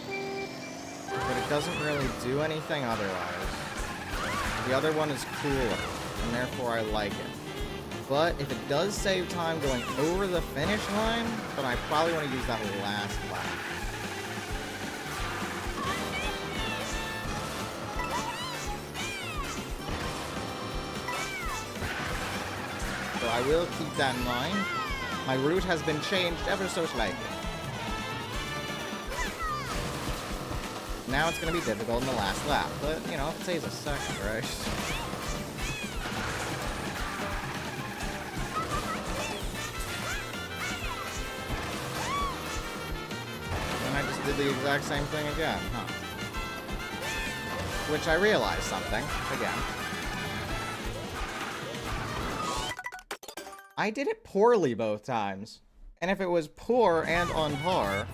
But it doesn't really do anything otherwise. The other one is cooler, and therefore I like it. But if it does save time going over the finish line, then I probably want to use that last lap. So I will keep that in mind. My route has been changed ever so slightly. Now it's going to be difficult in the last lap, but, you know, it saves a second, right? And I just did the exact same thing again, huh? Which I realized something, again. I did it poorly both times. And if it was poor and on par,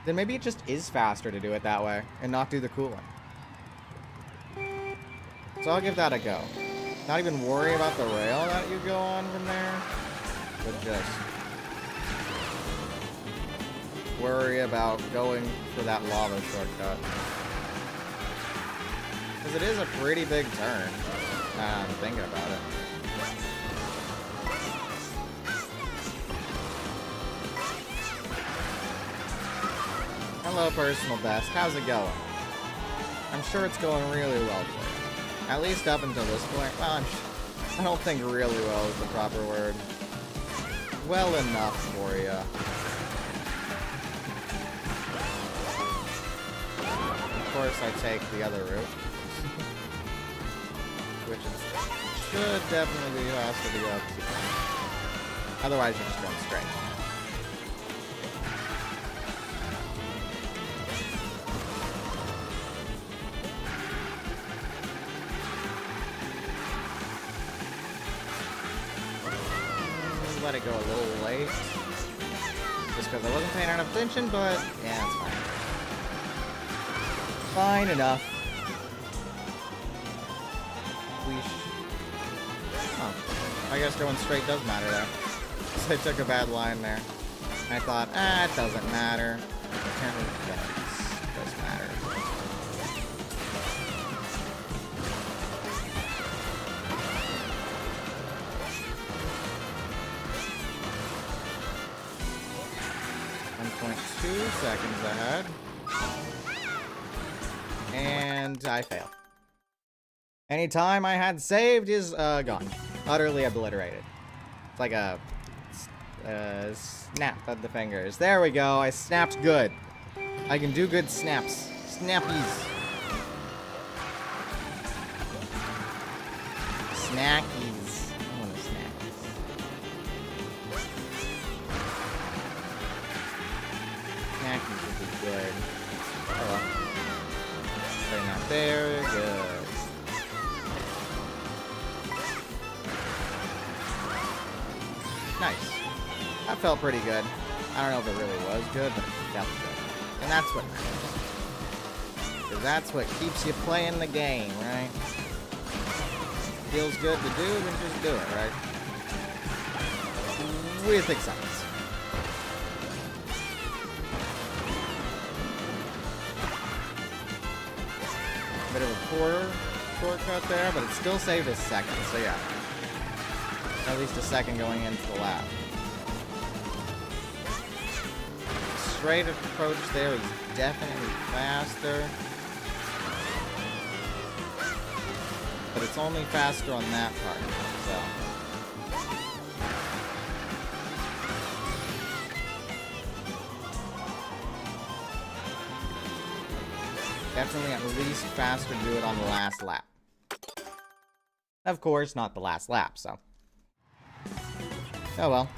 then maybe it just is faster to do it that way and not do the cooling. So I'll give that a go. Not even worry about the rail that you go on from there, but just worry about going for that lava shortcut. Because it is a pretty big turn, now I'm thinking about it. Hello, personal best. How's it going? I'm sure it's going really well for you. At least up until this point. Well, I don't think really well is the proper word. Well enough for you. Of course, I take the other route. Which should definitely be faster to go up to. Otherwise, you're just going straight. Let it go a little late. Just because I wasn't paying enough attention, but yeah, it's fine. Fine enough. I guess going straight does matter there. So I took a bad line there. I thought, it doesn't matter. Apparently it does matter. .2 seconds ahead. And I fail. Any time I had saved is gone. Utterly obliterated. It's like a snap of the fingers. There we go. I snapped good. I can do good snaps. Snappies. Snackies. I want a snackies. Snackies would be good. Oh well. They're not there. Good. Nice. That felt pretty good. I don't know if it really was good, but it felt good. And that's what matters. Because that's what keeps you playing the game, right? Feels good to do, then just do it, right? With acceptance. Bit of a poor shortcut there, but it still saved a second, so yeah. At least a second going into the lap. Straight approach there is definitely faster. But it's only faster on that part, so. Definitely at least faster to do it on the last lap. Of course, not the last lap, so. Oh well.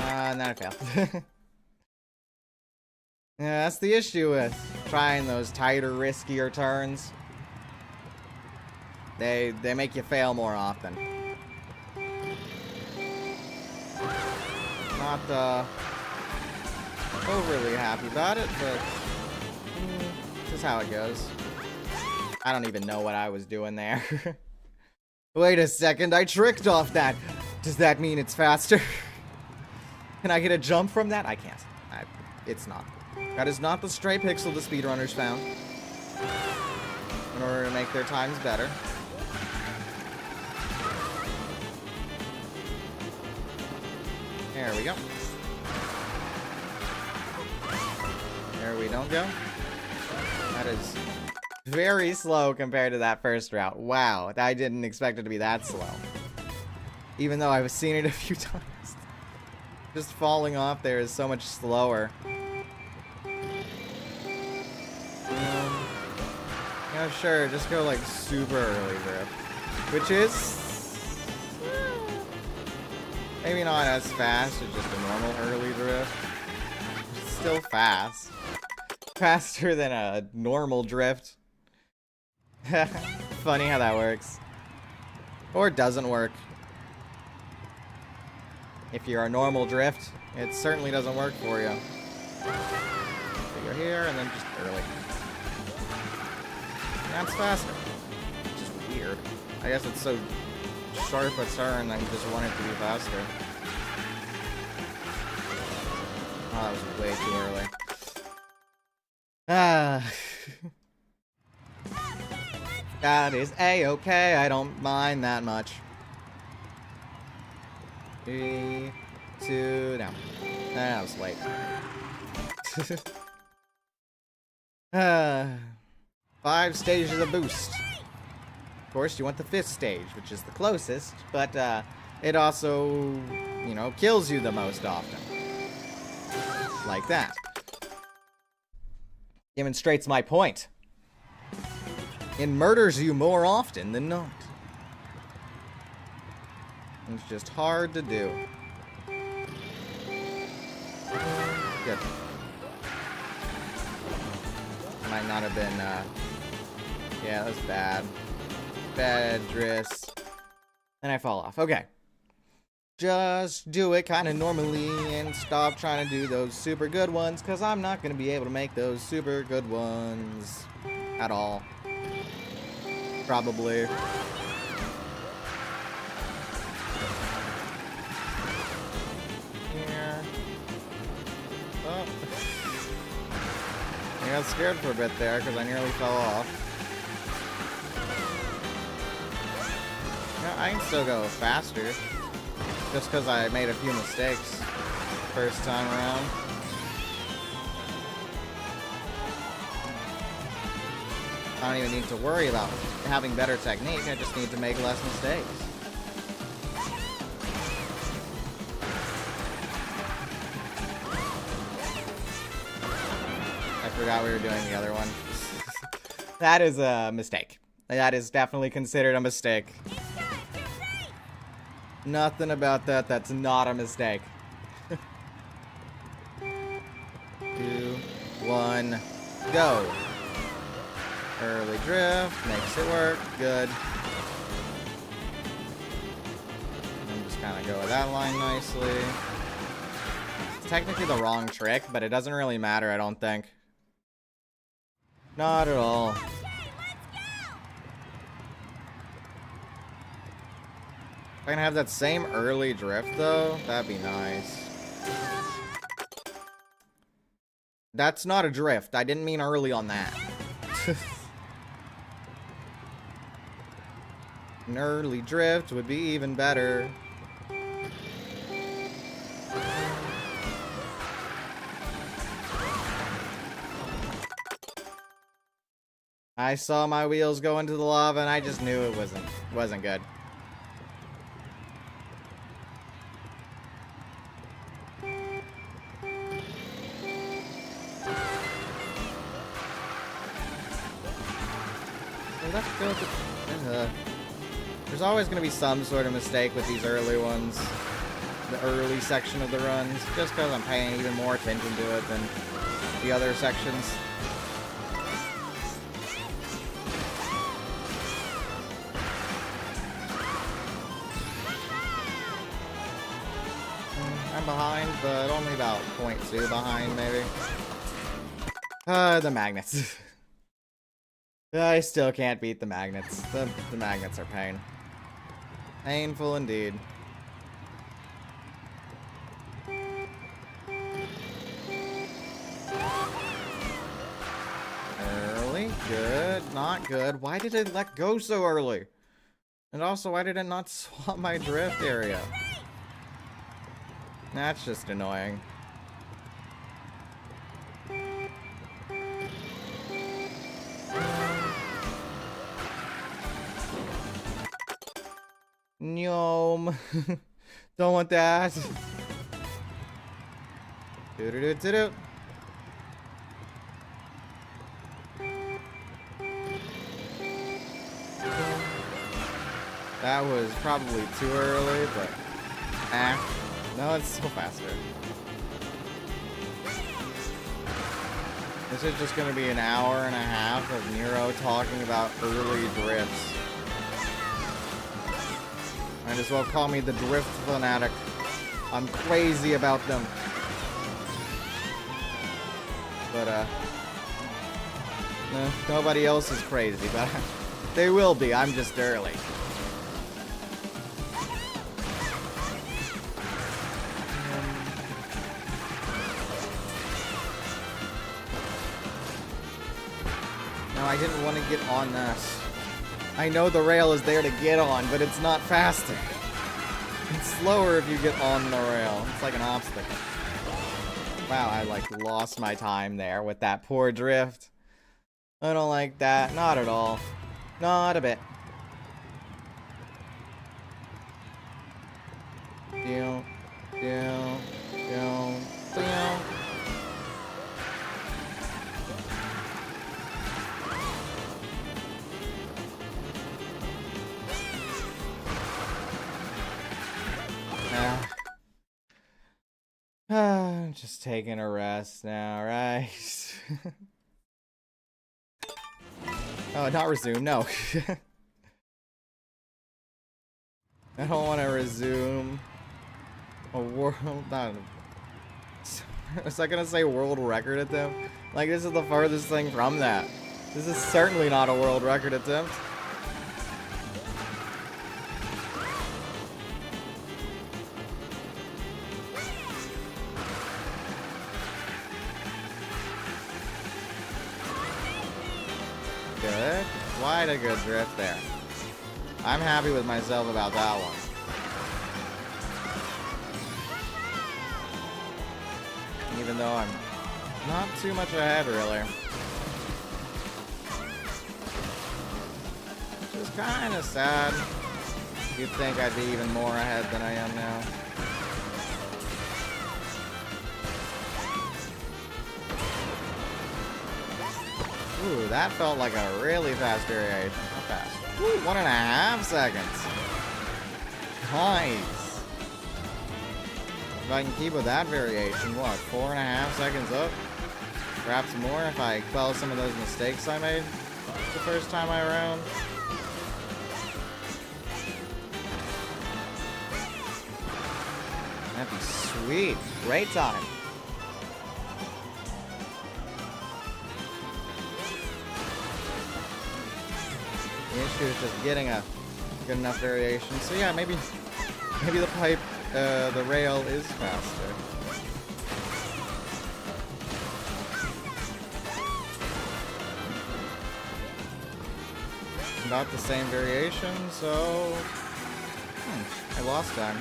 And then I failed. Yeah, that's the issue with trying those tighter, riskier turns. They make you fail more often. Not overly happy about it, but this is how it goes. I don't even know what I was doing there. Wait a second, I tricked off that. Does that mean it's faster? Can I get a jump from that? I can't. It's not. That is not the stray pixel the speedrunners found in order to make their times better. There we go. There we don't go. That is very slow compared to that first route. Wow, I didn't expect it to be that slow. Even though I've seen it a few times. Just falling off there is so much slower. Yeah, sure, just go like super early drift. Which is maybe not as fast as just a normal early drift. It's still fast. Faster than a normal drift. Funny how that works. Or doesn't work. If you're a normal drift, it certainly doesn't work for you. So you're here and then just early. That's faster. It's just weird. I guess it's so sharp a turn, I just want it to be faster. Oh, that was way too early. Ah. That is A-okay, I don't mind that much. 3, 2, down. That was late. 5 stages of boost. Of course, you want the 5th stage, which is the closest, but it also, you know, kills you the most often. Like that. Demonstrates my point. It murders you more often than not. It's just hard to do. Good. Might not have been, yeah, that was bad. Bad drifts. And I fall off. Okay. Just do it kind of normally and stop trying to do those super good ones, because I'm not going to be able to make those super good ones at all. Probably. Here. Oh. I got scared for a bit there because I nearly fell off. Yeah, I can still go faster. Just because I made a few mistakes first time around. I don't even need to worry about having better technique, I just need to make less mistakes. I forgot we were doing the other one. That is a mistake. That is definitely considered a mistake. Nothing about that, that's not a mistake. 2, 1, go. Early drift, makes it work, good. And just kind of go with that line nicely. It's technically the wrong trick, but it doesn't really matter, I don't think. Not at all. If I can have that same early drift, though, that'd be nice. That's not a drift. I didn't mean early on that. An early drift would be even better. I saw my wheels go into the lava and I just knew it wasn't good. There's always going to be some sort of mistake with these early ones. The early section of the runs. Just because I'm paying even more attention to it than the other sections. I'm behind, but only about 0.2 behind, maybe. The magnets. I still can't beat the magnets. The magnets are pain. Painful indeed. Early. Good. Not good. Why did it let go so early? And also, why did it not swap my drift area? That's just annoying. Nyom. Don't want that. Do-do-do-do-do. That was probably too early, but no, it's still faster. This is just gonna be an hour and a half of Niro talking about early drifts. Might as well call me the drift fanatic. I'm crazy about them. But no, nobody else is crazy, but they will be. I'm just early. No, I didn't want to get on this. I know the rail is there to get on, but it's not faster. It's slower if you get on the rail. It's like an obstacle. Wow, I like lost my time there with that poor drift. I don't like that. Not at all. Not a bit. Down, down, down, down. I'm just taking a rest now, right? Oh, not resume, no. I don't want to resume a world, not was I gonna say world record attempt? Like, this is the farthest thing from that. This is certainly not a world record attempt. Good. Quite a good drift there. I'm happy with myself about that one. Even though I'm not too much ahead, really. Which is kind of sad. You'd think I'd be even more ahead than I am now. Ooh, that felt like a really fast variation. How fast? Ooh, 1.5 seconds. Nice. If I can keep with that variation, what, 4.5 seconds up? Perhaps more if I quell some of those mistakes I made the first time I ran. That'd be sweet. Great time. The issue is just getting a good enough variation. So yeah, maybe the pipe, the rail is faster. About the same variation, so I lost time.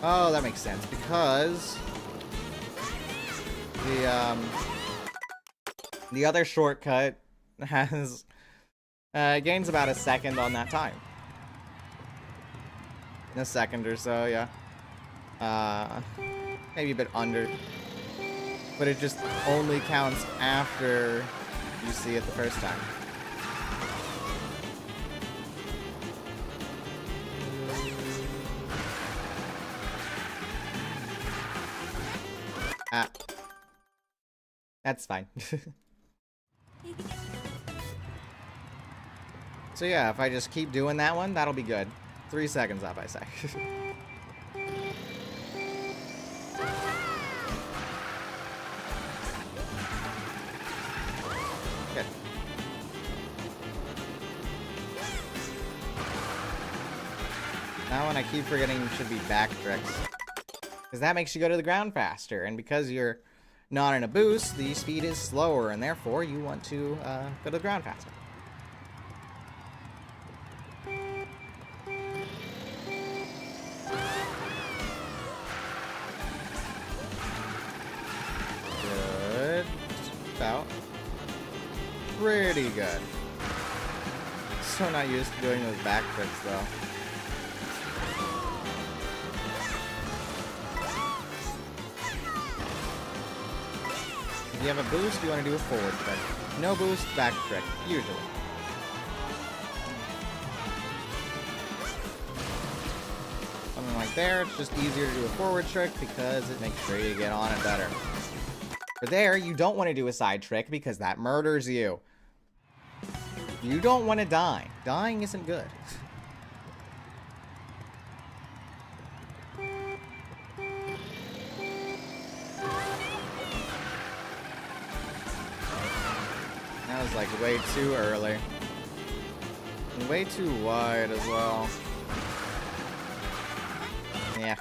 Oh, that makes sense because the other shortcut has gains about a second on that time. A second or so, yeah. Maybe a bit under. But it just only counts after you see it the first time. That's fine. So yeah, if I just keep doing that one, that'll be good. 3 seconds up, I say. Good. That one I keep forgetting should be back tricks. Because that makes you go to the ground faster. And because you're not in a boost, the speed is slower. And therefore, you want to go to the ground faster. Good. About. Pretty good. So not used to doing those back tricks, though. If you have a boost, you want to do a forward trick. No boost, back trick, usually. Something like there, it's just easier to do a forward trick because it makes sure you get on it better. For there, you don't want to do a side trick because that murders you. You don't want to die. Dying isn't good. That was like way too early. And way too wide as well. Yeah.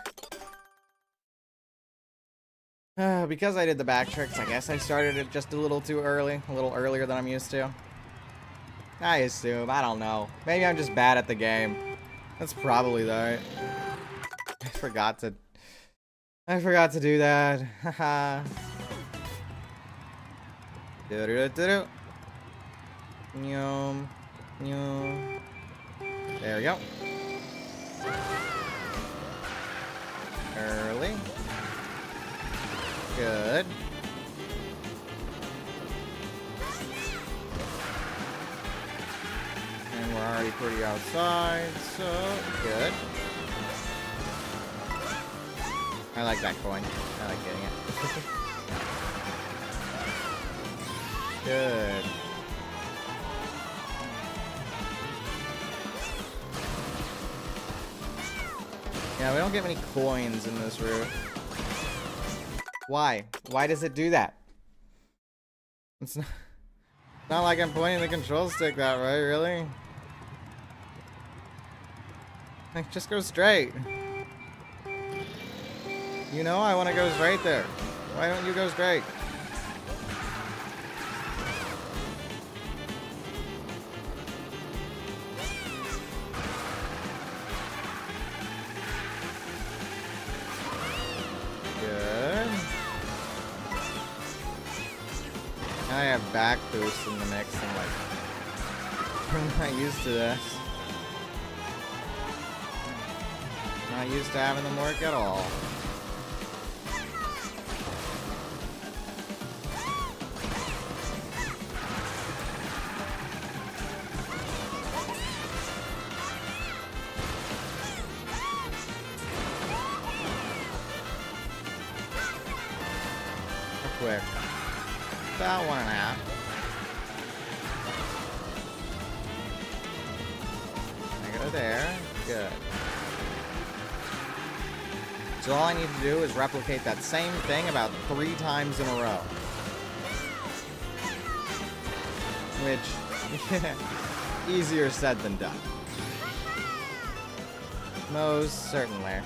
Because I did the back tricks, I guess I started it just a little too early. A little earlier than I'm used to. I assume. I don't know. Maybe I'm just bad at the game. That's probably that. I forgot to do that. Haha. Do-do-do-do-do. Nyum. Nyum. There we go. Early. Good. And we're already pretty outside, so good. I like that coin. I like getting it. Good. Yeah, we don't get many coins in this route. Why? Why does it do that? It's not like I'm pointing the control stick that way, really. Like, just go straight. You know I want to go straight there. Why don't you go straight? I have back boost in the mix and like I'm not used to this. Not used to having them work at all. Quick. About 1.5. I go there. Good. So all I need to do is replicate that same thing about 3 times in a row. Which, easier said than done. Most certainly.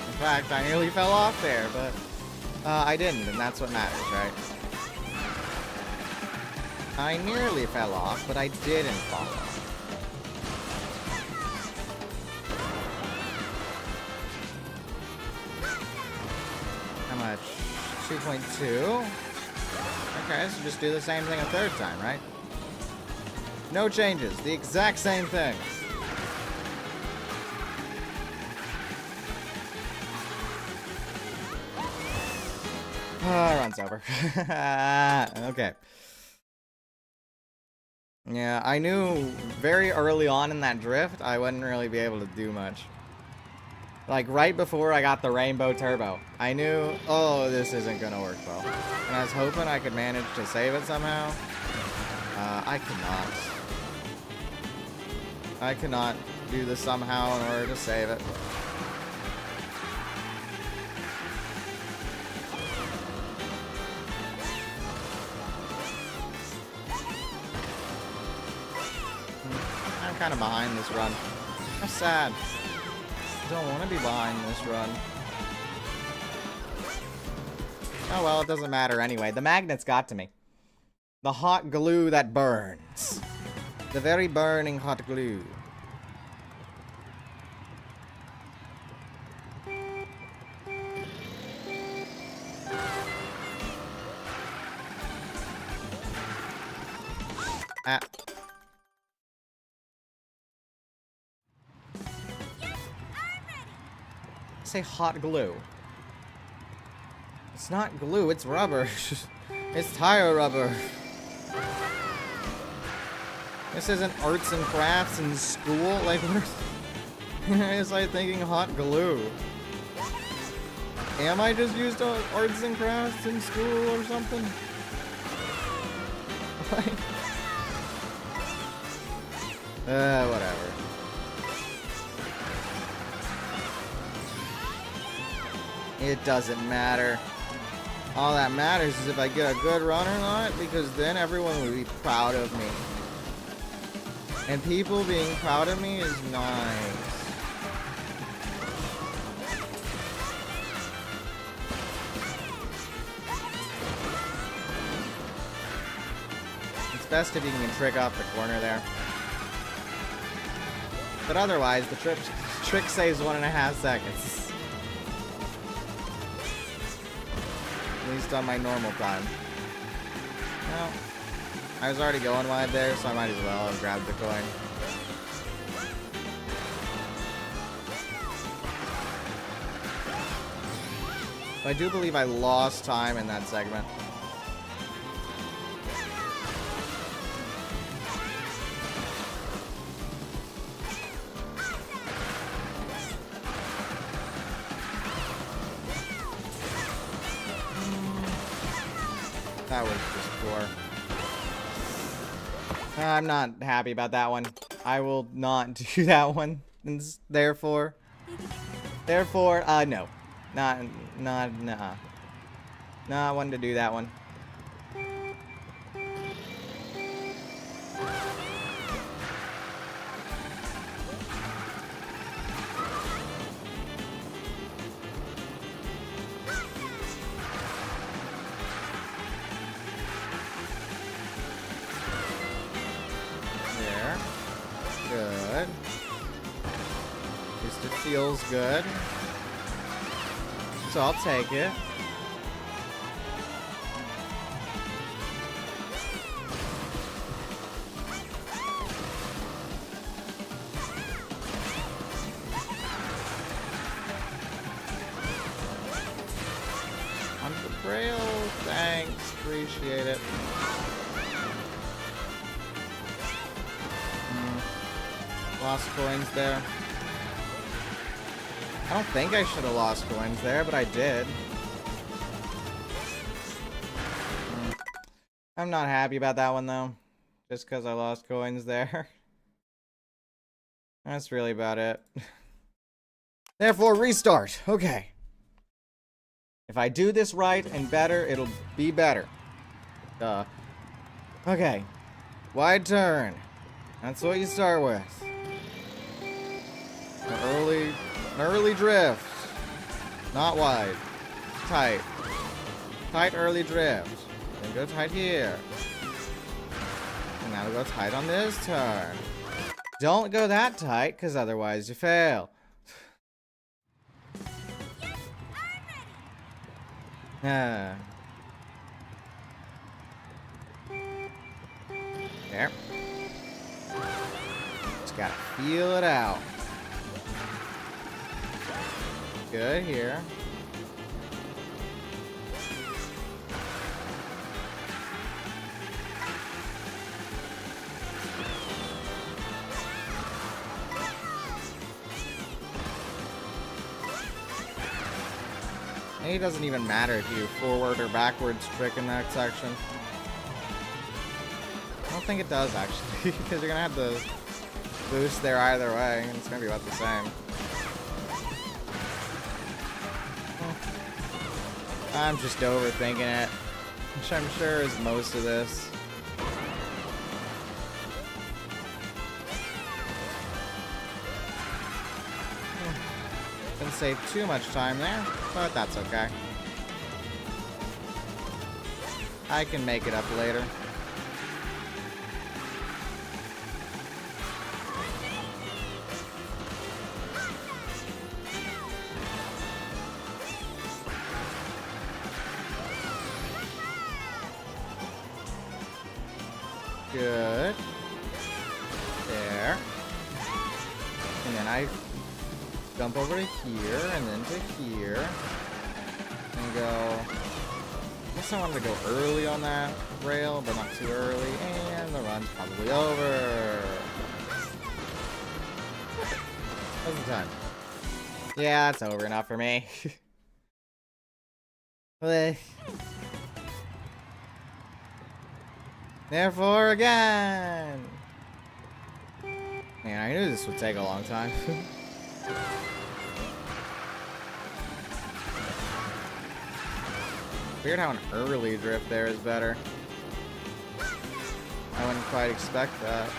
In fact, I nearly fell off there, but I didn't, and that's what matters, right? I nearly fell off, but I didn't fall off. How much? 2.2? Okay, so just do the same thing a third time, right? No changes, the exact same thing. Run's over. Okay. Yeah, I knew very early on in that drift, I wouldn't really be able to do much. Like, right before I got the Rainbow Turbo, I knew, oh, this isn't gonna work well. And I was hoping I could manage to save it somehow. I cannot. I cannot do this somehow in order to save it. kind of behind this run. How sad. I don't want to be behind this run. Oh well, it doesn't matter anyway. The magnets got to me. The hot glue that burns. The very burning hot glue. Ah. Say hot glue. It's not glue, it's rubber. It's tire rubber. This isn't arts and crafts in school. Like, it's like thinking hot glue. Am I just used to arts and crafts in school or something? Whatever. It doesn't matter. All that matters is if I get a good run or not, because then everyone will be proud of me. And people being proud of me is nice. It's best if you can trick off the corner there. But otherwise, the trick saves 1.5 seconds. At least on my normal time. Well, I was already going wide there, so I might as well have grabbed the coin. But I do believe I lost time in that segment. That was just poor. I'm not happy about that one. I will not do that one. And therefore, no. Not one to do that one. Good. At least it feels good. So I'll take it. On the rail, thanks. Appreciate it. Lost coins there. I don't think I should have lost coins there, but I did. I'm not happy about that one, though. Just because I lost coins there. That's really about it. Therefore, restart. Okay. If I do this right and better, it'll be better. Okay. Wide turn. That's what you start with. An early drift. Not wide. Tight. Tight early drift. Then go tight here. And now go tight on this turn. Don't go that tight, because otherwise you fail. There. Just gotta feel it out. Good here. It doesn't even matter if you forward or backwards trick in that section. I don't think it does actually, because you're gonna have the boost there either way, and it's gonna be about the same. I'm just overthinking it, which I'm sure is most of this. Didn't save too much time there, but that's okay. I can make it up later. Good. There. And then I jump over to here, and then to here. And go... I guess I wanted to go early on that rail, but not too early. And the run's probably over. What's the time? Yeah, it's over enough for me. Therefore, again! Man, I knew this would take a long time. Weird how an early drift there is better. I wouldn't quite expect that.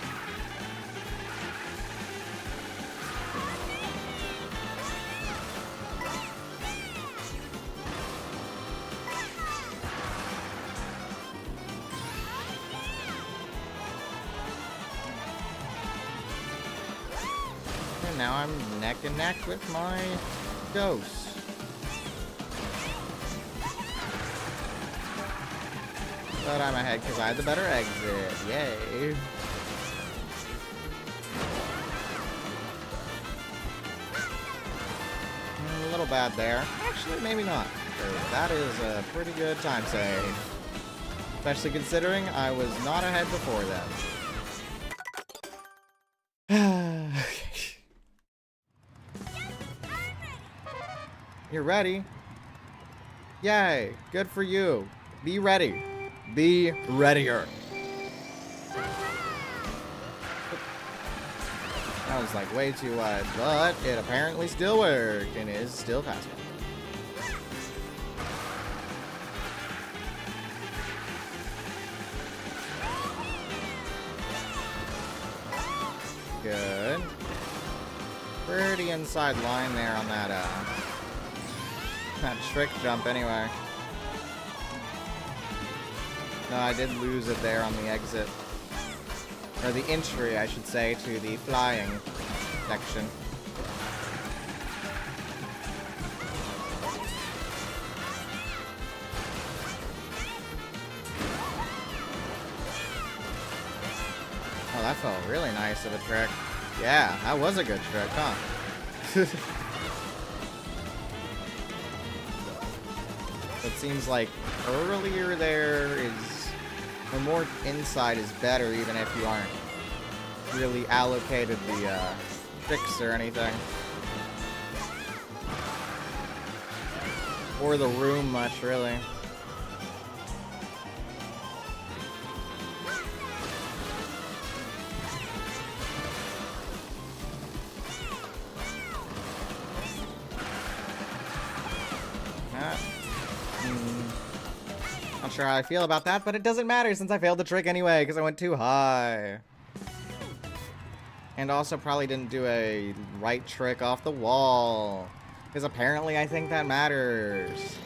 And now I'm neck and neck with my ghost. But I'm ahead because I had the better exit. Yay. A little bad there. Actually, maybe not. That is a pretty good time save. Especially considering I was not ahead before then. You're ready? Yay. Good for you. Be ready. Be readier. That was like way too wide, but it apparently still worked and is still faster. Good. Pretty inside line there on that trick jump anyway. No, I did lose it there on the exit. Or the entry, I should say, to the flying section. Oh, that felt really nice of a trick. Yeah, that was a good trick, huh? It seems like earlier there is... or more inside is better, even if you aren't really allocated the tricks or anything. Or the room much, really. Not sure how I feel about that, but it doesn't matter since I failed the trick anyway, because I went too high. And also probably didn't do a right trick off the wall, because apparently I think that matters.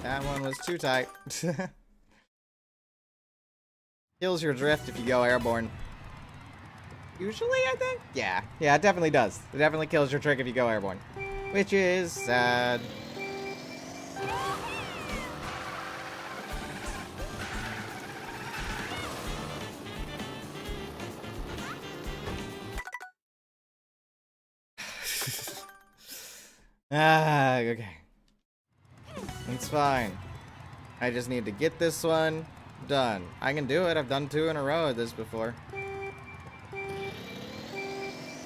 That one was too tight. Kills your drift if you go airborne. Usually, I think? Yeah, it definitely does. It definitely kills your trick if you go airborne. Which is sad. Okay. It's fine. I just need to get this one done. I can do it. I've done 2 in a row of this before.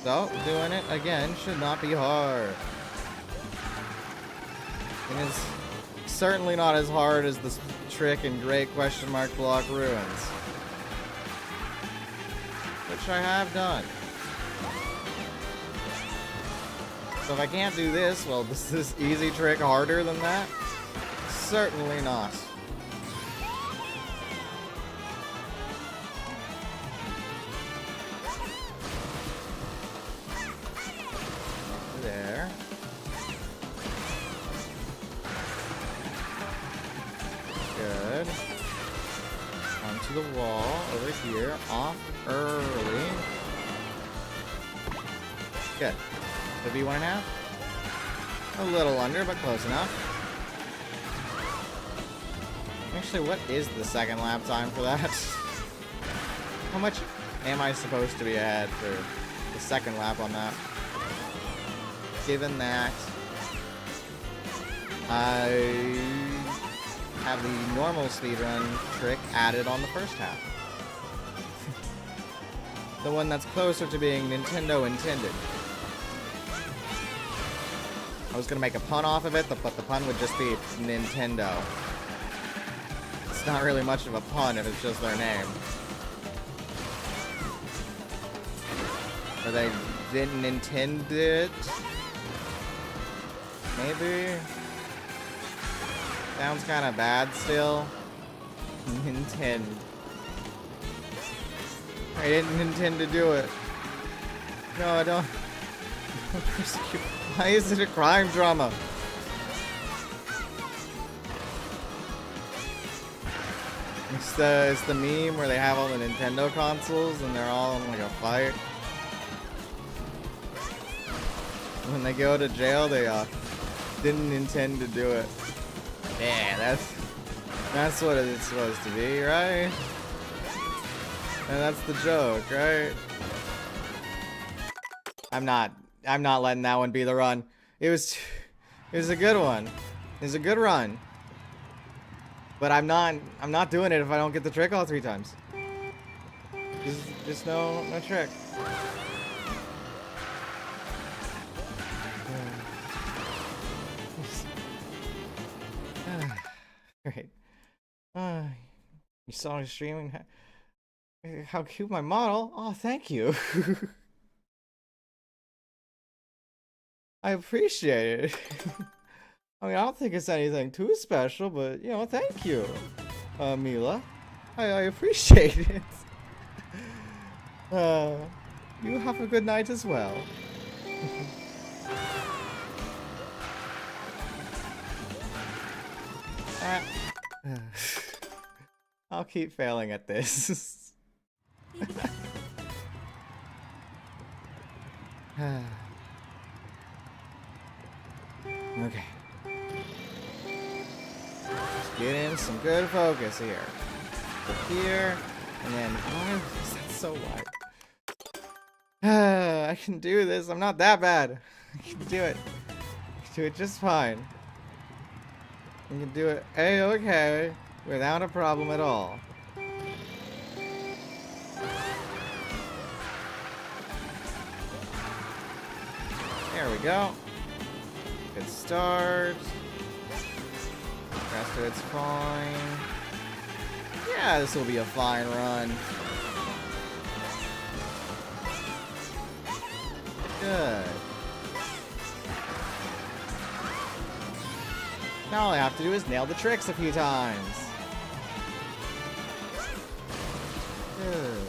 So, doing it again should not be hard. It is certainly not as hard as this trick in Great Question Mark Block Ruins, which I have done. So if I can't do this, well, is this easy trick harder than that? Certainly not. the wall over here. Off early. Good. Would be 1.5? A little under, but close enough. Actually, what is the second lap time for that? How much am I supposed to be ahead for the second lap on that? Given that I have the normal speedrun trick added on the first half. The one that's closer to being Nintendo intended. I was gonna make a pun off of it, but the pun would just be Nintendo. It's not really much of a pun if it's just their name. Or they didn't intend it. Maybe. Sounds kind of bad still. Nintendo. I didn't intend to do it. No, I don't. Why is it a crime drama? It's the meme where they have all the Nintendo consoles and they're all in like a fight. When they go to jail, they didn't intend to do it. Yeah, that's what it's supposed to be, right? And that's the joke, right? I'm not letting that one be the run. It was a good one. It was a good run. But I'm not doing it if I don't get the trick all 3 times. Just no trick. Great. You saw me streaming. How cute my model. Oh, thank you. I appreciate it. I mean, I don't think it's anything too special, but, you know, thank you, Mila. I appreciate it. You have a good night as well. I'll keep failing at this. Okay. Let's get in some good focus here. Go here, and then why is that so wide? I can do this. I'm not that bad. I can do it. I can do it just fine. I can do it A-okay without a problem at all. There we go. Good start. Rest of it's fine. Yeah, this will be a fine run. Good. Now all I have to do is nail the tricks a few times. Good.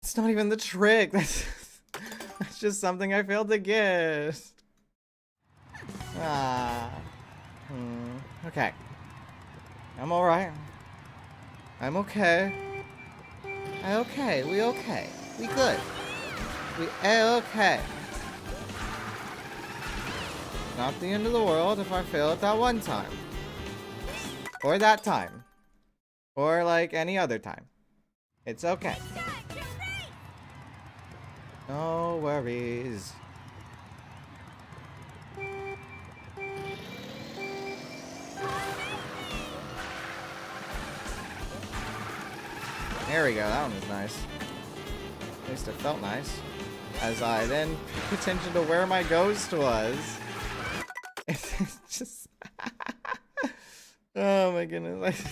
It's not even the trick. That's just something I failed to get. Okay. I'm alright. I'm okay. Okay. We okay. We good. We okay. Not the end of the world if I fail at that one time. Or that time. Or like any other time. It's okay. No worries. There we go, that one was nice. At least it felt nice. As I then paid attention to where my ghost was. It's just... oh my goodness.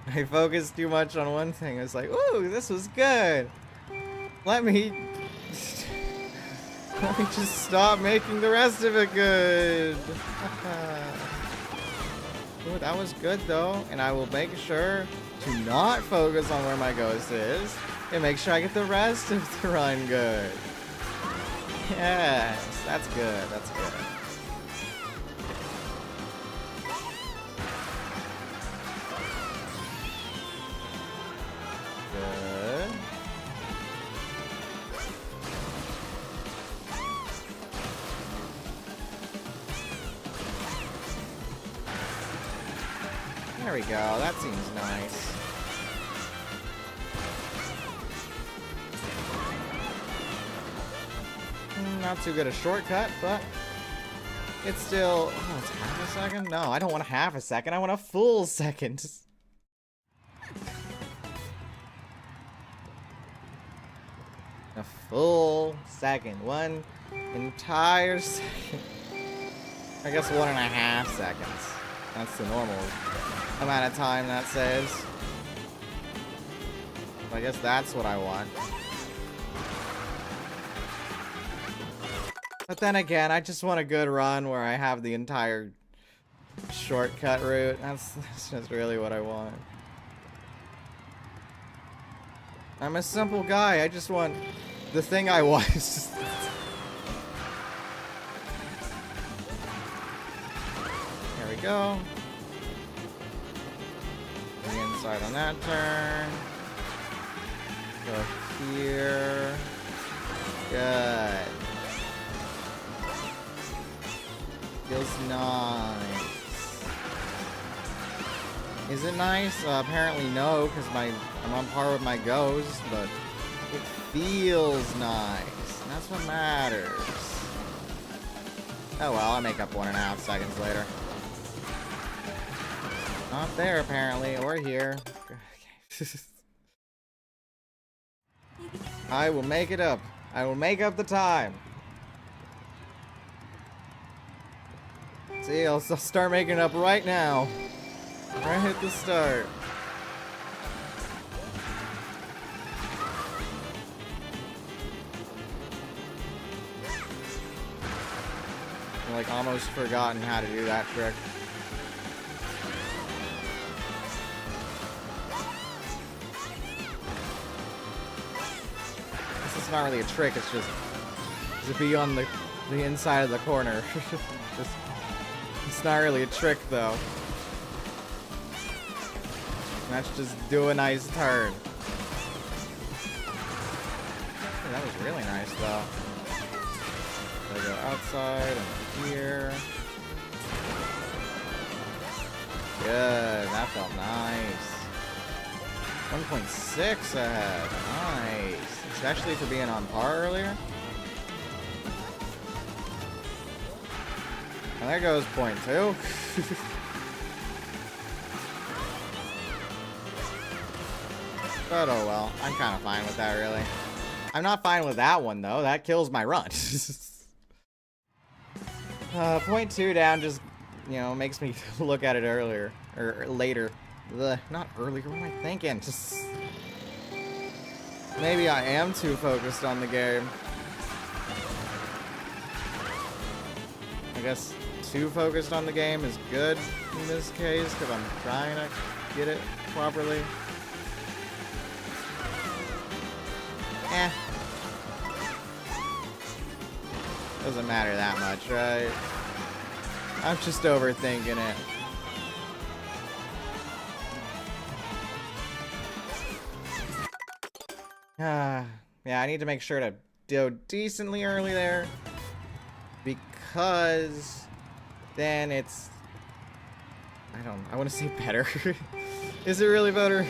I focused too much on one thing. It's like, ooh, this was good. Let me just stop making the rest of it good. Ooh, that was good though, and I will make sure to not focus on where my ghost is and make sure I get the rest of the run good. Yes, that's good. That's good. There we go. That seems nice. Not too good a shortcut, but it's still... Oh, it's half a second? No, I don't want a half a second. I want a full second. A full second. One entire second. I guess 1.5 seconds. That's the normal amount of time that says. I guess that's what I want. But then again, I just want a good run where I have the entire shortcut route. That's just really what I want. I'm a simple guy. I just want the thing I want. Is just... There we go. The inside on that turn. Go here. Good. Feels nice. Is it nice? Apparently no, because I'm on par with my goes, but it feels nice. And that's what matters. Oh well, I'll make up 1.5 seconds later. Not there apparently, or here. I will make it up. I will make up the time. See, I'll start making it up right now. Right at the start. I've like almost forgotten how to do that trick. This is not really a trick, it's just to be on the inside of the corner. It's not really a trick though. Let's just do a nice turn. Ooh, that was really nice though. I go outside and here. Good, that felt nice. 1.6 ahead, nice. Especially for being on par earlier. And there goes point 2. But oh well, I'm kind of fine with that really. I'm not fine with that one though, that kills my run. Point 2 down just, you know, makes me look at it earlier, or later. Ugh, not earlier, what am I thinking? Just... Maybe I am too focused on the game. I guess too focused on the game is good in this case, because I'm trying to get it properly. Eh. Doesn't matter that much, right? I'm just overthinking it. Yeah, I need to make sure to do decently early there. Because then it's... I want to say better. Is it really better?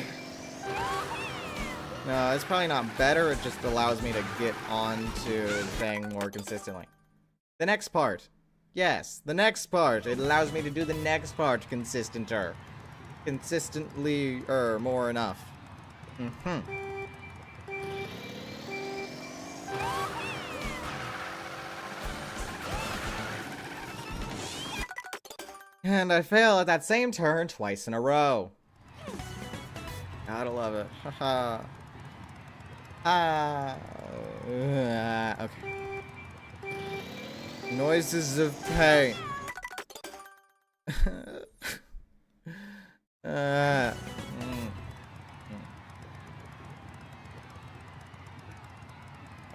No, it's probably not better. It just allows me to get onto the thing more consistently. The next part. Yes, the next part. It allows me to do the next part consistently, more enough. And I fail at that same turn twice in a row. Gotta love it. Haha. Okay. Noises of pain.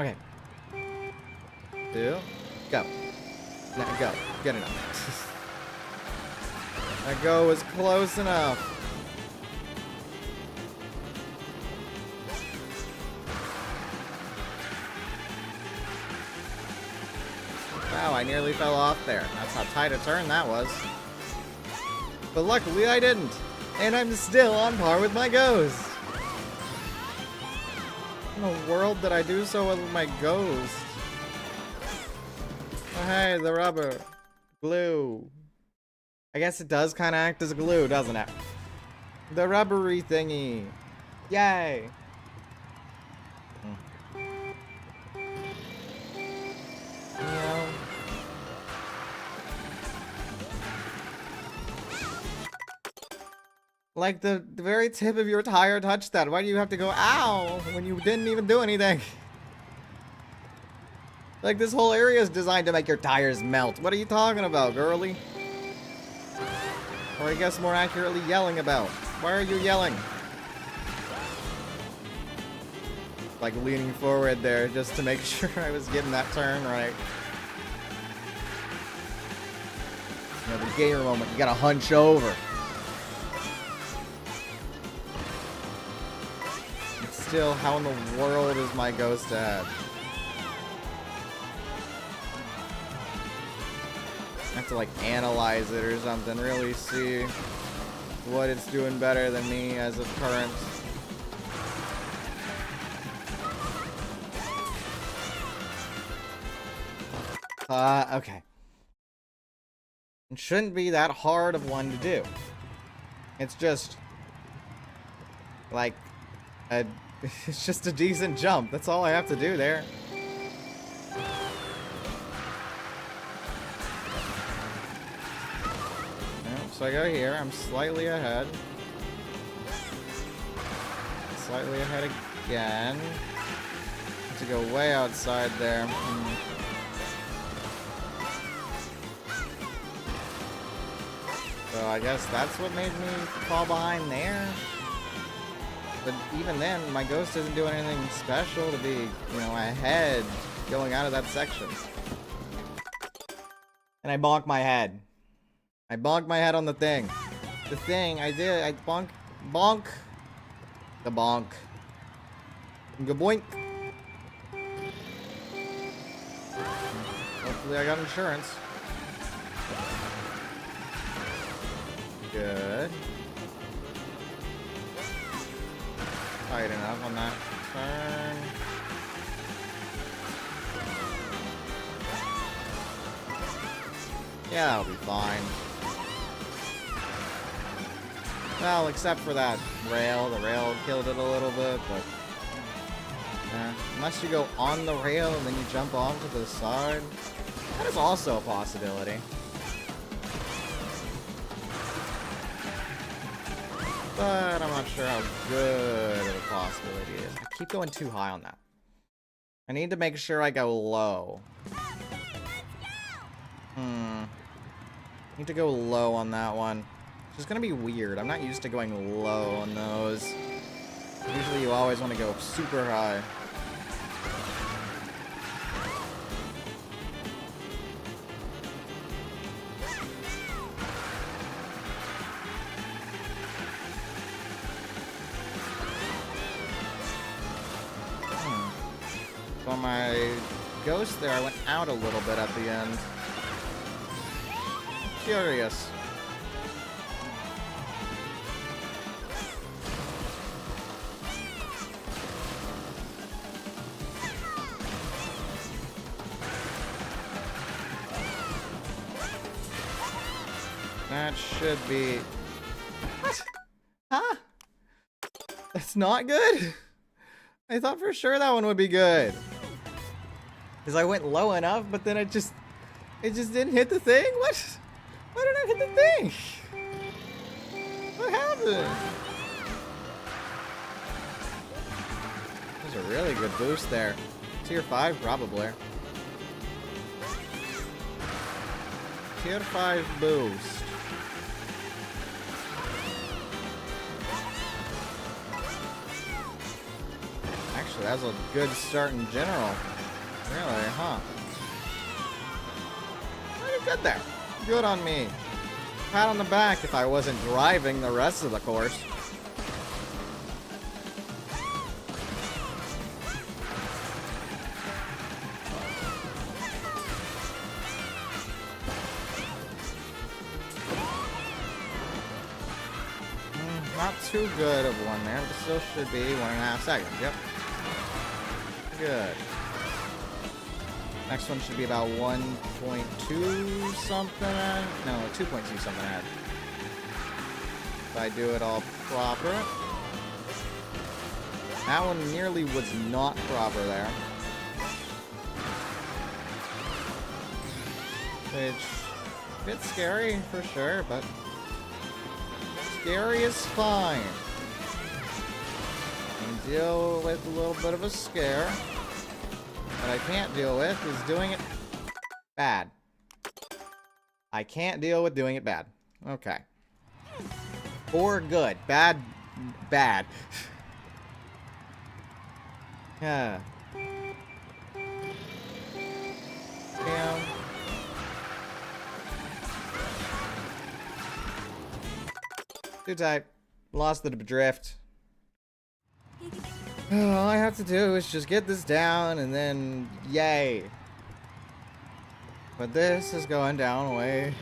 Okay. 2. Go. Now go. Good enough. That go was close enough. Wow, I nearly fell off there. That's how tight a turn that was. But luckily I didn't. And I'm still on par with my ghost. In the world did I do so with my ghost? Oh, hey, the rubber. Glue. I guess it does kind of act as glue, doesn't it? The rubbery thingy. Yay. You know, like the very tip of your tire touched that. Why do you have to go ow when you didn't even do anything? Like this whole area is designed to make your tires melt. What are you talking about, girly? Or I guess more accurately, yelling about. Why are you yelling? Like leaning forward there just to make sure I was getting that turn right. You know, the gamer moment, you gotta hunch over. And still, how in the world is my ghost at? I have to like analyze it or something, really see what it's doing better than me as of current. Okay. It shouldn't be that hard of one to do. It's just like it's just a decent jump. That's all I have to do there. So I go here, I'm slightly ahead. Slightly ahead again. To go way outside there. So I guess that's what made me fall behind there. But even then, my ghost isn't doing anything special to be, you know, ahead going out of that section. And I bonk my head. I bonked my head on the thing. The thing, I bonk. The bonk. Gaboink. Hopefully I got insurance. Good. Tight enough on that turn. Yeah, that'll be fine. Well, except for that rail. The rail killed it a little bit, but... unless you go on the rail and then you jump off to the side. That is also a possibility. But I'm not sure how good of a possibility it is. I keep going too high on that. I need to make sure I go low. Need to go low on that one. Which is gonna be weird. I'm not used to going low on those. Usually you always want to go super high. So my ghost there, I went out a little bit at the end. Curious. That should be... What? Huh? That's not good? I thought for sure that one would be good. Because I went low enough, but then it just didn't hit the thing? What? Why did I hit the thing? What happened? There's a really good boost there. Tier 5, probably. Tier 5 boost. Actually, that's a good start in general. Really, huh? Pretty good there. Good on me. Pat on the back if I wasn't driving the rest of the course. Not too good of one there, but it still should be 1.5 seconds. Yep. Good. Next one should be about 1.2 something. No, 2.2 something ahead. If I do it all proper. That one nearly was not proper there. Which, a bit scary for sure, but scary is fine. I can deal with a little bit of a scare. What I can't deal with is doing it bad. I can't deal with doing it bad. Okay. Or good. Bad. Bad. Yeah. Damn. Too tight. Lost the drift. All I have to do is just get this down and then yay. But this is going down way.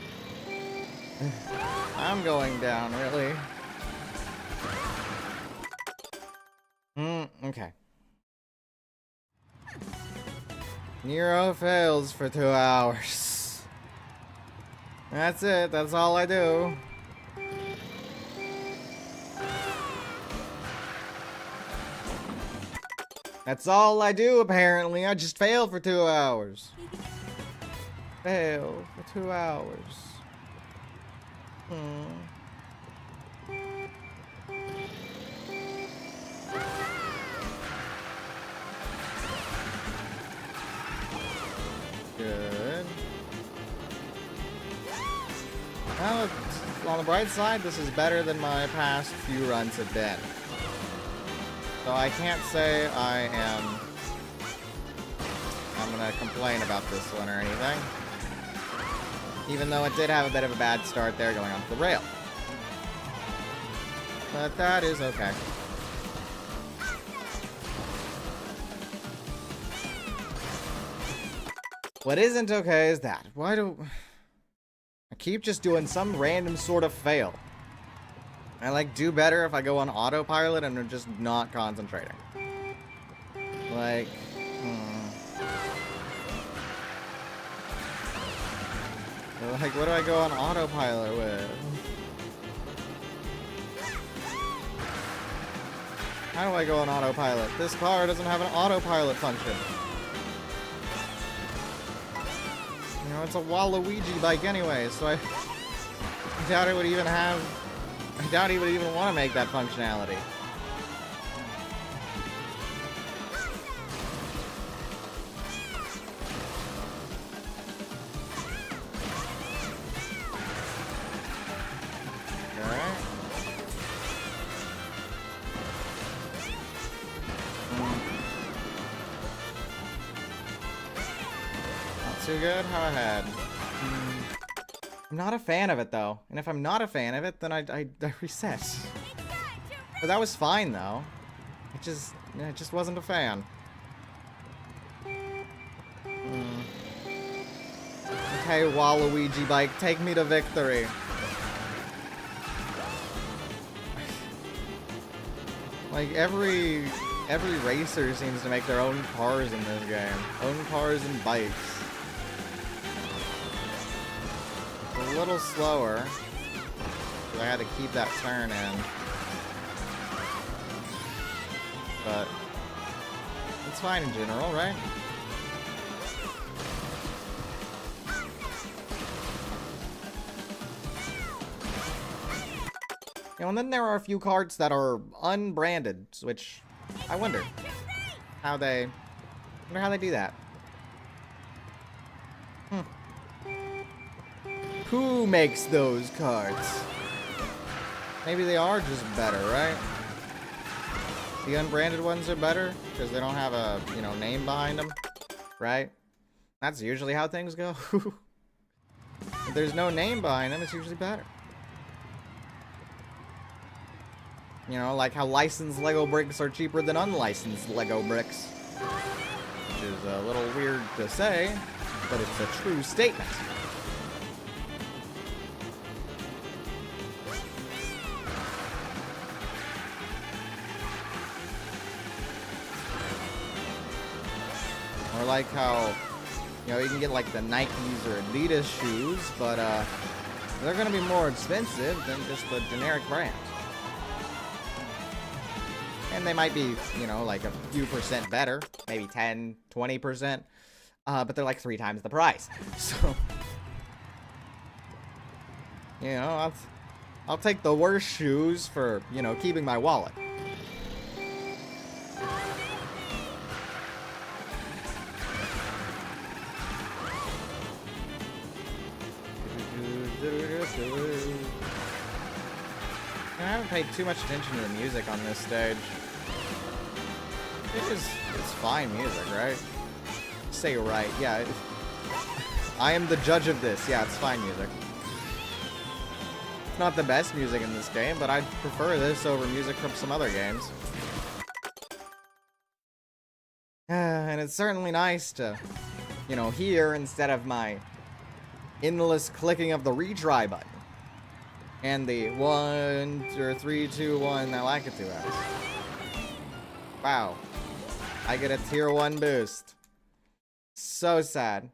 I'm going down, really. Okay. Niro fails for 2 hours. That's it. That's all I do. That's all I do, apparently. I just fail for 2 hours. Fail for 2 hours. Good. Well, on the bright side, this is better than my past few runs have been. So I can't say I'm gonna complain about this one or anything. Even though it did have a bit of a bad start there going onto the rail. But that is okay. What isn't okay is that. Why do I keep just doing some random sort of fail? I like do better if I go on autopilot and I'm just not concentrating. Like, like, what do I go on autopilot with? How do I go on autopilot? This car doesn't have an autopilot function. You know, it's a Waluigi bike anyway, so I doubt it would even have... I doubt he would even want to make that functionality. Alright. Not too good? How ahead? I'm not a fan of it, though. And if I'm not a fan of it, then I reset. But that was fine, though. It just wasn't a fan. Okay, Waluigi bike, take me to victory. Like, every racer seems to make their own cars in this game. Own cars and bikes. A little slower, because I had to keep that turn in. But it's fine in general, right? You know, and then there are a few carts that are unbranded, which I wonder how they do that. Who makes those carts? Maybe they are just better, right? The unbranded ones are better because they don't have a, you know, name behind them, right? That's usually how things go. If there's no name behind them, it's usually better. You know, like how licensed Lego bricks are cheaper than unlicensed Lego bricks. Which is a little weird to say, but it's a true statement. like how, you know, you can get like the Nikes or Adidas shoes, but they're gonna be more expensive than just the generic brand. And they might be, you know, like a few percent better, maybe 10, 20%, but they're like 3 times the price. So, you know, I'll take the worst shoes for, you know, keeping my wallet. I haven't paid too much attention to the music on this stage. It's fine music, right? Say right, yeah. I am the judge of this. Yeah, it's fine music. It's not the best music in this game, but I'd prefer this over music from some other games. And it's certainly nice to, you know, hear instead of my endless clicking of the retry button. And the 1 or 3, 2, 1 that Lakitu has. Wow. I get a tier 1 boost. So sad.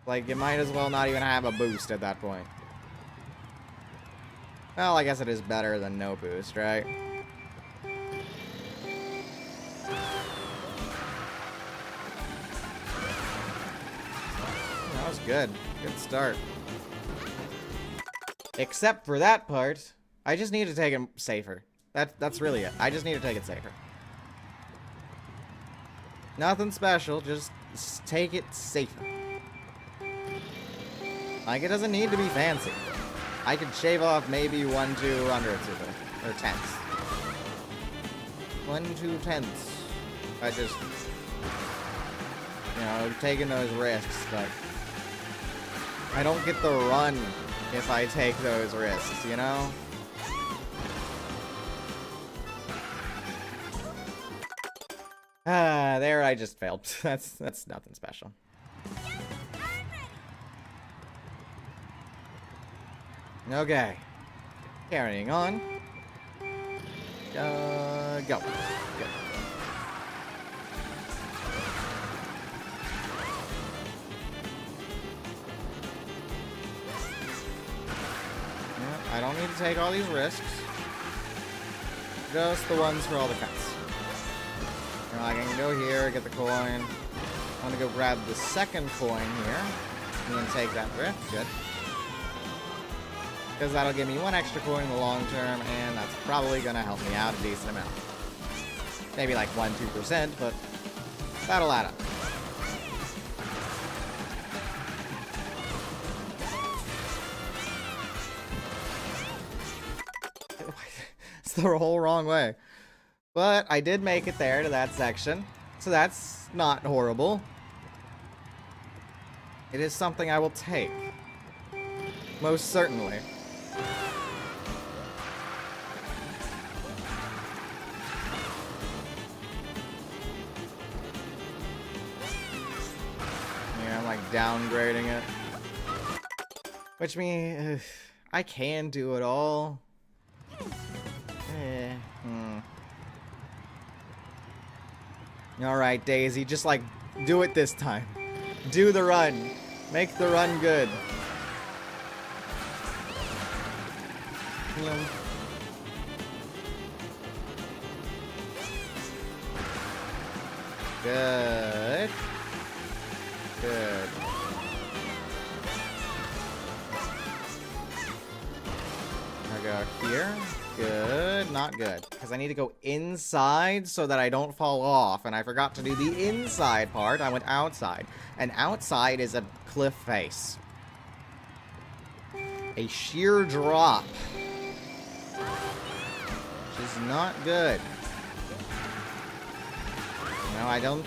Like, you might as well not even have a boost at that point. Well, I guess it is better than no boost, right? That was good. Good start. Except for that part, I just need to take it safer. That's really it. I just need to take it safer. Nothing special, just take it safer. Like, it doesn't need to be fancy. I could shave off maybe 1, 2 hundredths of it. Or tenths. 1, 2 tenths. I just, you know, taking those risks, but I don't get the run if I take those risks, you know? There I just failed. That's nothing special. Okay. Carrying on. Go. Good. I don't need to take all these risks. Just the ones for all the cuts. You know, I can go here, get the coin. I'm gonna go grab the second coin here, and then take that risk. Good. Because that'll give me 1 extra coin in the long term, and that's probably gonna help me out a decent amount. Maybe like 1, 2%, but that'll add up. It's the whole wrong way. But I did make it there to that section, so that's not horrible. It is something I will take. Most certainly. Yeah, I'm like downgrading it. Which means I can do it all. Alright, Daisy, just like do it this time. Do the run. Make the run good. Good. Good. I go here. Good. Not good. Because I need to go inside so that I don't fall off. And I forgot to do the inside part. I went outside. And outside is a cliff face. A sheer drop. Which is not good. No, I don't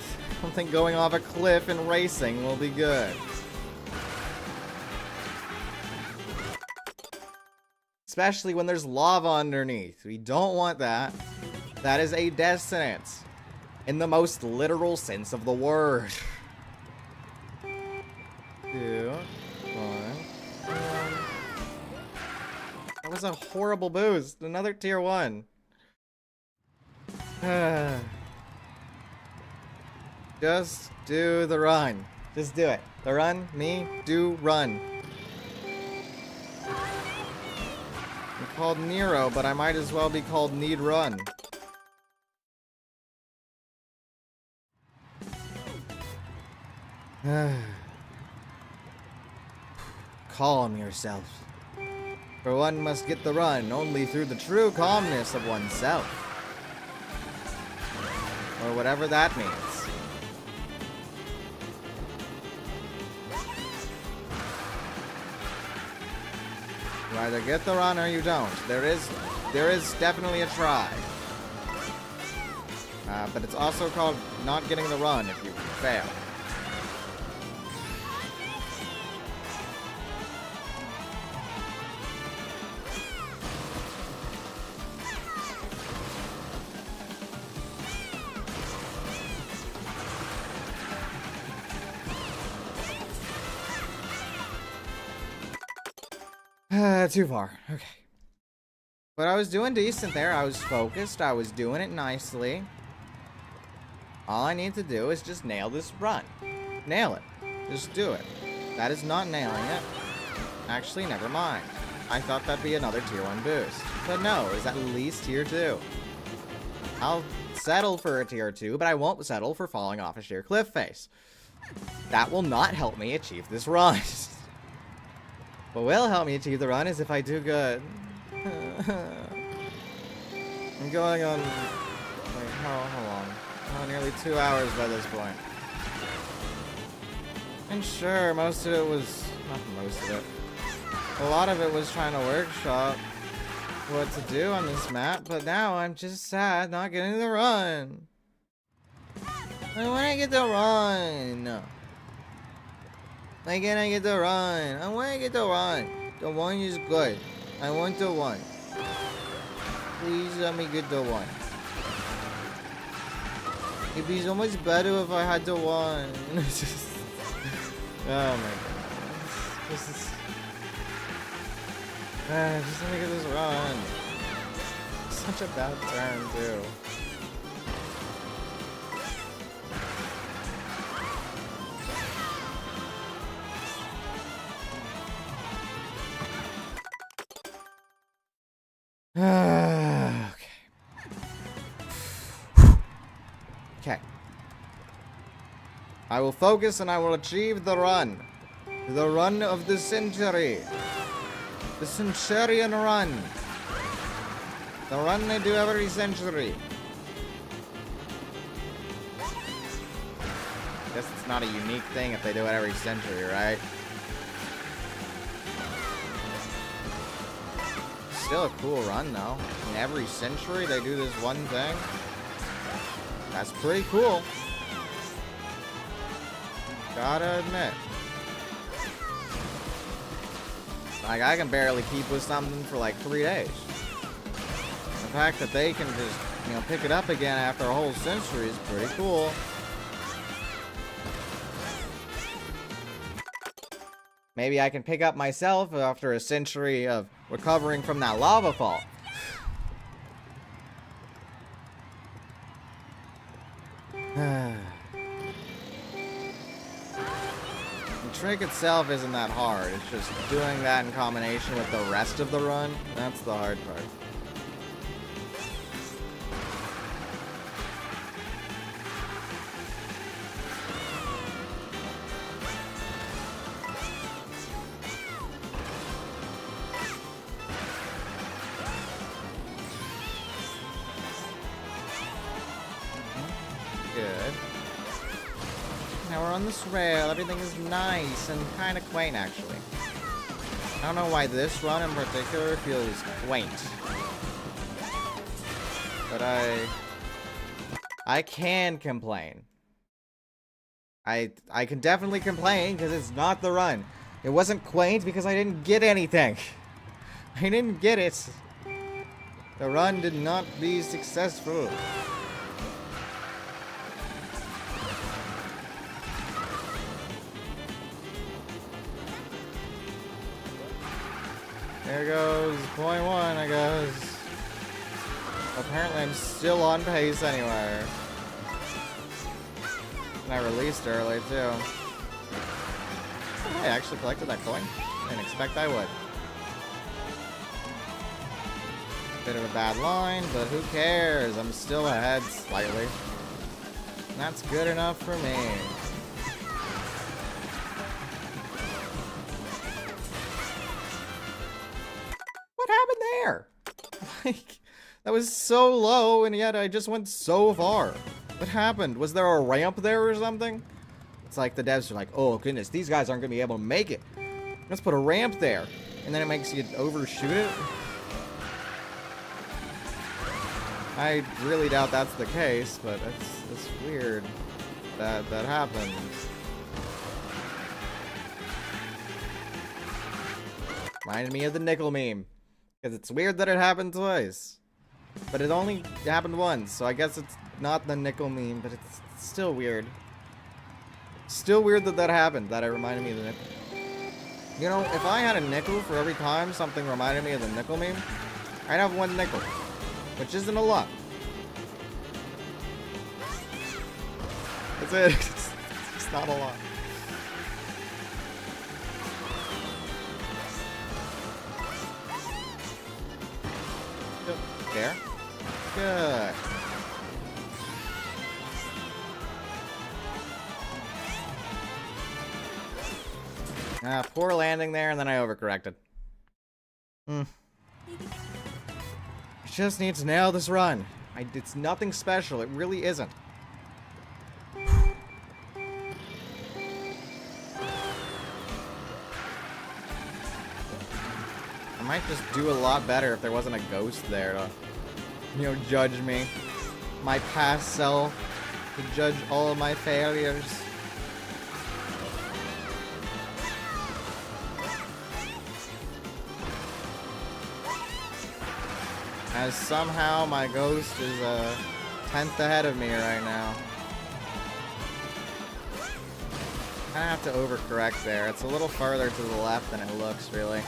think going off a cliff and racing will be good. Especially when there's lava underneath. We don't want that. That is a death sentence. In the most literal sense of the word. 2, 1. That was a horrible boost. Another tier 1. Just do the run. Just do it. The run, me, do, run. I'm called Niro, but I might as well be called Need Run. Calm yourself. For one must get the run only through the true calmness of oneself. Or whatever that means. You either get the run or you don't. There is definitely a try. But it's also called not getting the run if you fail. Too far. Okay. But I was doing decent there. I was focused. I was doing it nicely. All I need to do is just nail this run. Nail it. Just do it. That is not nailing it. Actually, never mind. I thought that'd be another tier 1 boost. But no, it's at least tier 2. I'll settle for a tier 2, but I won't settle for falling off a sheer cliff face. That will not help me achieve this run. What will help me achieve the run is if I do good. I'm going on, like, how long? Oh, nearly 2 hours by this point. And sure, most of it was, not most of it, a lot of it was trying to workshop what to do on this map, but now I'm just sad not getting the run. I want to get the run. Why can't I get the run? I want to get the run. The one is good. I want the one. Please let me get the one. It'd be so much better if I had the one. Oh my god. This is... just let me get this run. Such a bad turn, too. Okay. I will focus and I will achieve the run. The run of the century. The centurion run. The run they do every century. Guess it's not a unique thing if they do it every century, right? Still a cool run, though. In every century, they do this one thing. That's pretty cool. Gotta admit. Like, I can barely keep with something for like 3 days. The fact that they can just, you know, pick it up again after a whole century is pretty cool. Maybe I can pick up myself after a century of recovering from that lava fall. The trick itself isn't that hard. It's just doing that in combination with the rest of the run. That's the hard part. Good. Now we're on this rail. Everything is nice and kind of quaint, actually. I don't know why this run in particular feels quaint. But I can complain. I can definitely complain because it's not the run. It wasn't quaint because I didn't get anything. I didn't get it. The run did not be successful. There goes point 1, I guess. Apparently I'm still on pace anywhere. And I released early, too. Oh, hey, I actually collected that coin. Didn't expect I would. Bit of a bad line, but who cares? I'm still ahead slightly. And that's good enough for me. What happened there? Like, that was so low, and yet I just went so far. What happened? Was there a ramp there or something? It's like the devs are like, oh goodness, these guys aren't going to be able to make it. Let's put a ramp there. And then it makes you overshoot it? I really doubt that's the case, but it's weird that that happens. Reminded me of the nickel meme. Because it's weird that it happened twice. But it only happened once, so I guess it's not the nickel meme, but it's still weird. Still weird that that happened, that it reminded me of the nickel. You know, if I had a nickel for every time something reminded me of the nickel meme, I'd have 1 nickel. Which isn't a lot. That's it. It's not a lot. There. Good. Poor landing there, and then I overcorrected. I just need to nail this run. It's nothing special. It really isn't. I might just do a lot better if there wasn't a ghost there to, you know, judge me. My past self. To judge all of my failures. As somehow my ghost is a 10th ahead of me right now. I have to overcorrect there. It's a little farther to the left than it looks, really.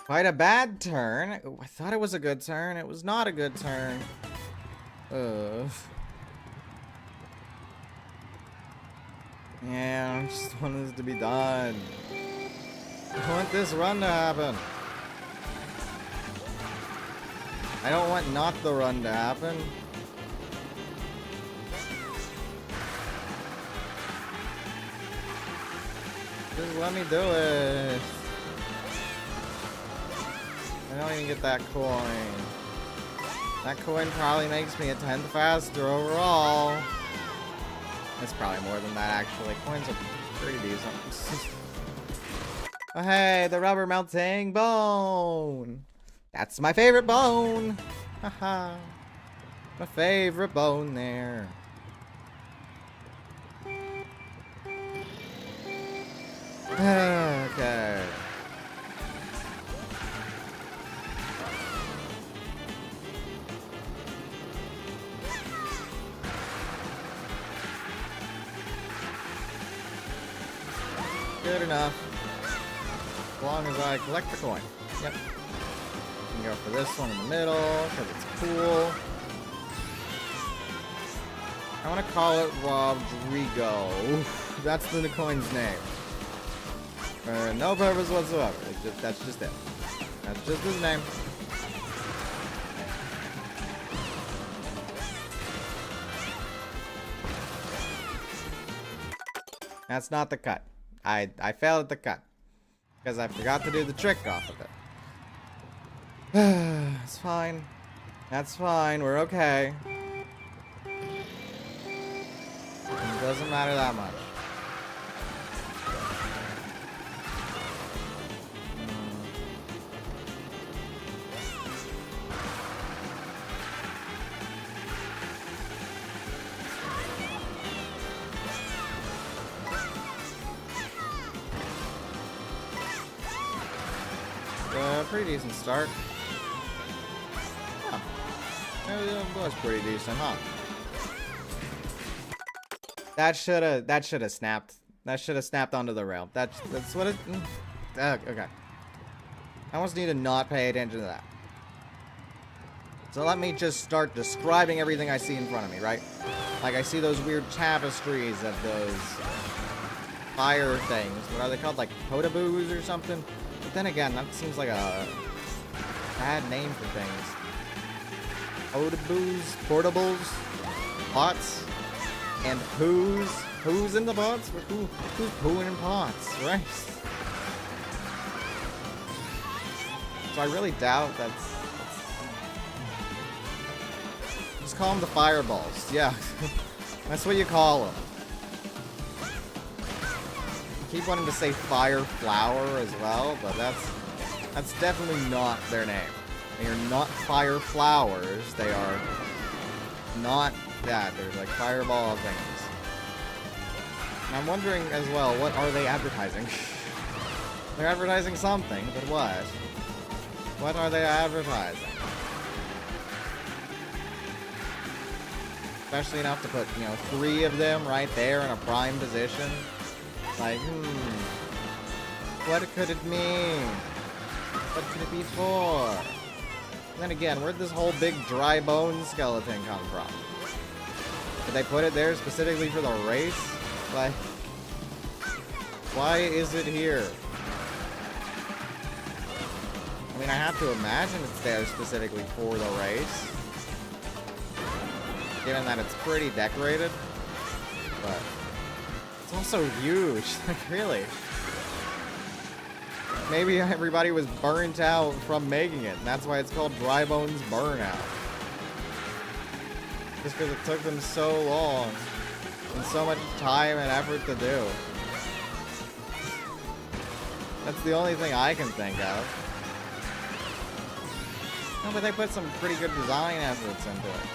Quite a bad turn. I thought it was a good turn. It was not a good turn. Yeah, I just want this to be done. I want this run to happen. I don't want not the run to happen. Just let me do it. I don't even get that coin. That coin probably makes me a 10th faster overall. It's probably more than that, actually. Coins are pretty decent. Oh, hey, the rubber melting bone. That's my favorite bone. Haha. My favorite bone there. Okay. Good enough. As long as I collect the coin. Yep. You can go for this one in the middle, because it's cool. I want to call it Rodrigo. Oof, that's the coin's name. For no purpose whatsoever. That's just it. That's just his name. That's not the cut. I failed at the cut. Because I forgot to do the trick off of it. It's fine. That's fine. We're okay. It doesn't matter that much. Pretty decent start. Oh. It was pretty decent, huh? That should have snapped. That should have snapped onto the rail. That's what it. Okay. I almost need to not pay attention to that. So let me just start describing everything I see in front of me, right? Like, I see those weird tapestries of those fire things. What are they called? Like, potaboos or something? But then again, that seems like a bad name for things. Potaboos, portables, pots, and who's in the pots? Who's pooing in pots, right? So I really doubt that's just call them the fireballs. Yeah, that's what you call them. I keep wanting to say fire flower as well, but that's definitely not their name. They are not fire flowers. They are not that. They're like fireball things. And I'm wondering as well, what are they advertising? They're advertising something, but what? What are they advertising? Especially enough to put, 3 of them right there in a prime position. Like, what could it mean? What could it be for? And then again, where'd this whole big dry bone skeleton come from? Did they put it there specifically for the race? Like, why is it here? I mean, I have to imagine it's there specifically for the race, given that it's pretty decorated, but it's also huge. Like, really? Maybe everybody was burnt out from making it, and that's why it's called Dry Bones Burnout. Just because it took them so long and so much time and effort to do. That's the only thing I can think of. No, but they put some pretty good design efforts into it.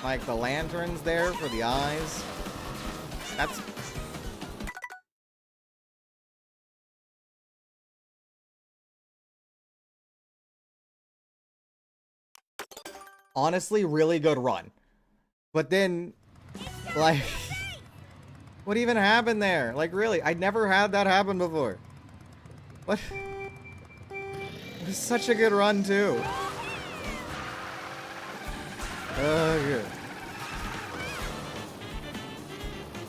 Like the lanterns there for the eyes. That's... honestly, really good run. But then, like... what even happened there? Like, really, I never had that happen before. What? It was such a good run, too. Good.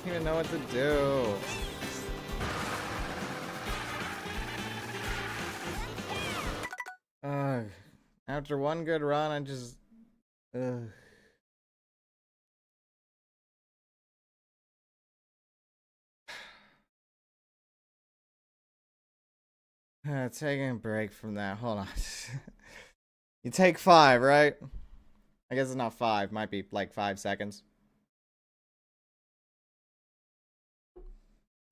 Don't even know what to do. After one good run, I just... taking a break from that. Hold on. You take 5, right? I guess it's not 5. Might be like 5 seconds.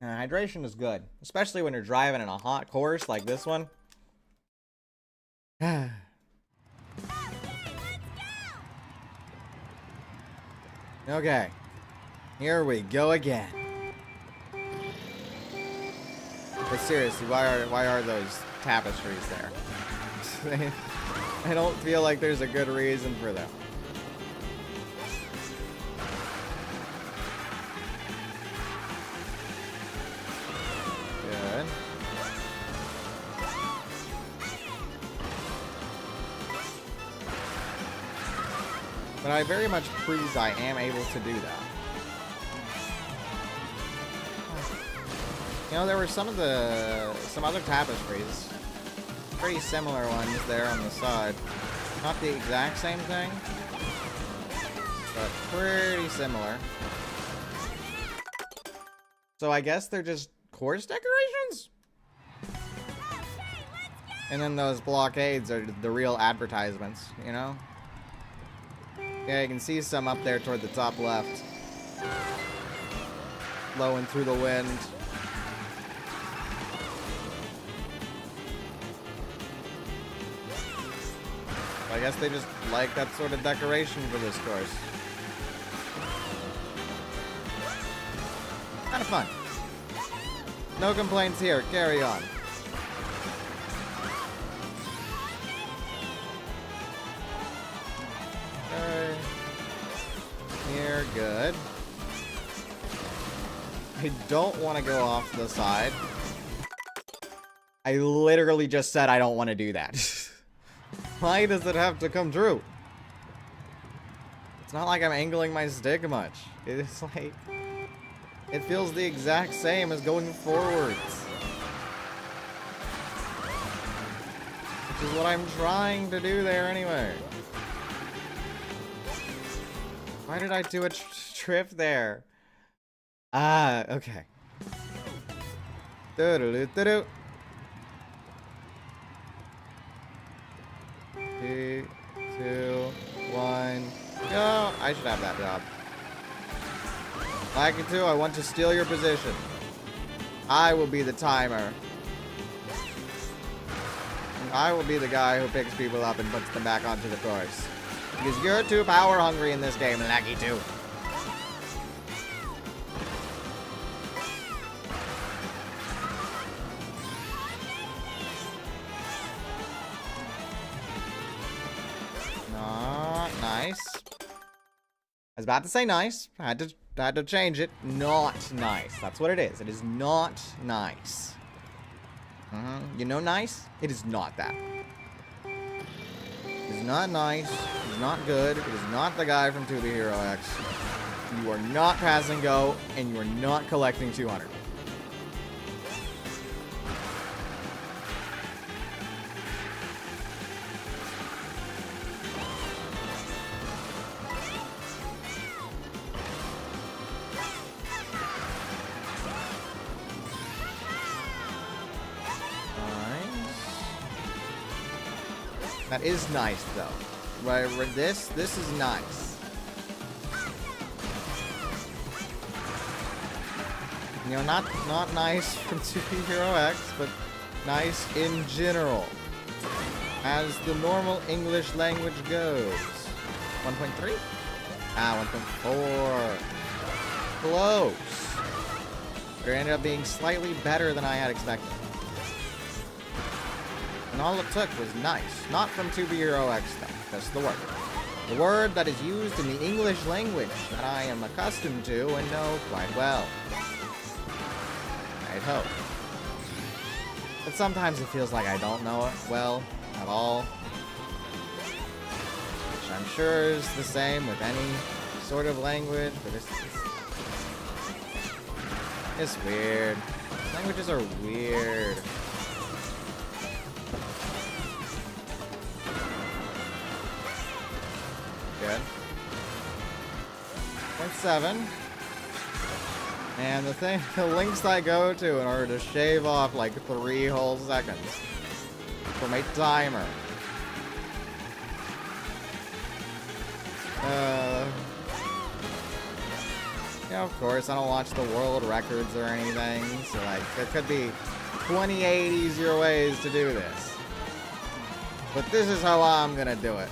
Hydration is good. Especially when you're driving in a hot course like this one. Okay. Here we go again. But seriously, why are those tapestries there? I don't feel like there's a good reason for them. Good. But I very much prove I am able to do that. There were some other tapestries, pretty similar ones there on the side. Not the exact same thing, but pretty similar. So I guess they're just course decorations? And then those blockades are the real advertisements, Yeah, you can see some up there toward the top left. Blowing through the wind. I guess they just like that sort of decoration for this course. Kind of fun. No complaints here. Carry on. Okay. Here, good. I don't want to go off the side. I literally just said I don't want to do that. Why does it have to come true? It's not like I'm angling my stick much. It's like... It feels the exact same as going forwards. Which is what I'm trying to do there anyway. Why did I do a trip there? Ah, okay. Do-do-do-do-do. 3, 2, 1, go! I should have that job. Like it too, I want to steal your position. I will be the timer. I will be the guy who picks people up and puts them back onto the course. Because you're too power hungry in this game, Lucky 2. Not nice. I was about to say nice. I had to change it. Not nice. That's what it is. It is not nice. You know nice? It is not that. It is not nice. It is not good. It is not the guy from 2B Hero X. You are not passing go, and you are not collecting 200. That is nice, though. Right, this is nice. You know, not nice from 2P Hero X, but nice in general. As the normal English language goes. 1.3? Ah, 1.4. Close. But it ended up being slightly better than I had expected. And all it took was nice. Not from 2B Hero X, though. That's the word. The word that is used in the English language that I am accustomed to and know quite well. I'd hope. But sometimes it feels like I don't know it well at all. Which I'm sure is the same with any sort of language, but it's weird. Languages are weird. Good. 0.7. And the links I go to in order to shave off like 3 whole seconds from a timer. Yeah, of course, I don't watch the world records or anything, so like, there could be 28 easier ways to do this. But this is how I'm gonna do it.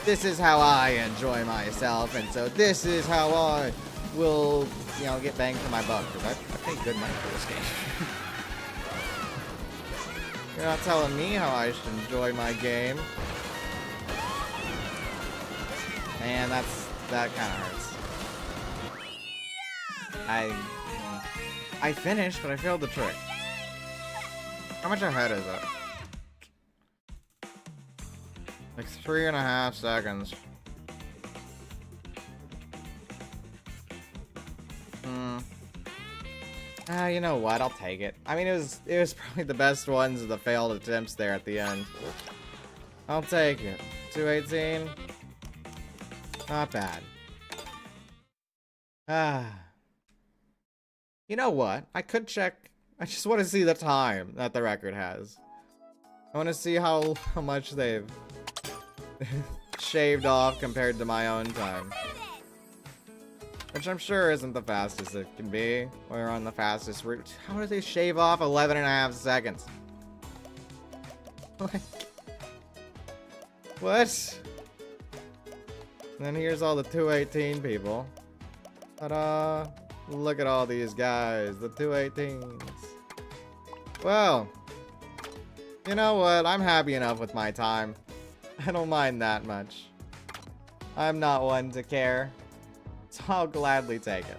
This is how I enjoy myself, and so this is how I will, you know, get bang for my buck, because I paid good money for this game. You're not telling me how I should enjoy my game. Man, that kind of hurts. I finished, but I failed the trick. How much ahead is it? Like 3.5 seconds. You know what? I'll take it. I mean, it was probably the best ones of the failed attempts there at the end. I'll take it. 218. Not bad. You know what? I could check. I just want to see the time that the record has. I want to see how much they've shaved off compared to my own time. Which I'm sure isn't the fastest it can be. We're on the fastest route. How do they shave off 11.5 seconds? Like, what? And then here's all the 218 people. Ta-da! Look at all these guys, the 218s. Well, you know what? I'm happy enough with my time. I don't mind that much. I'm not one to care, so I'll gladly take it.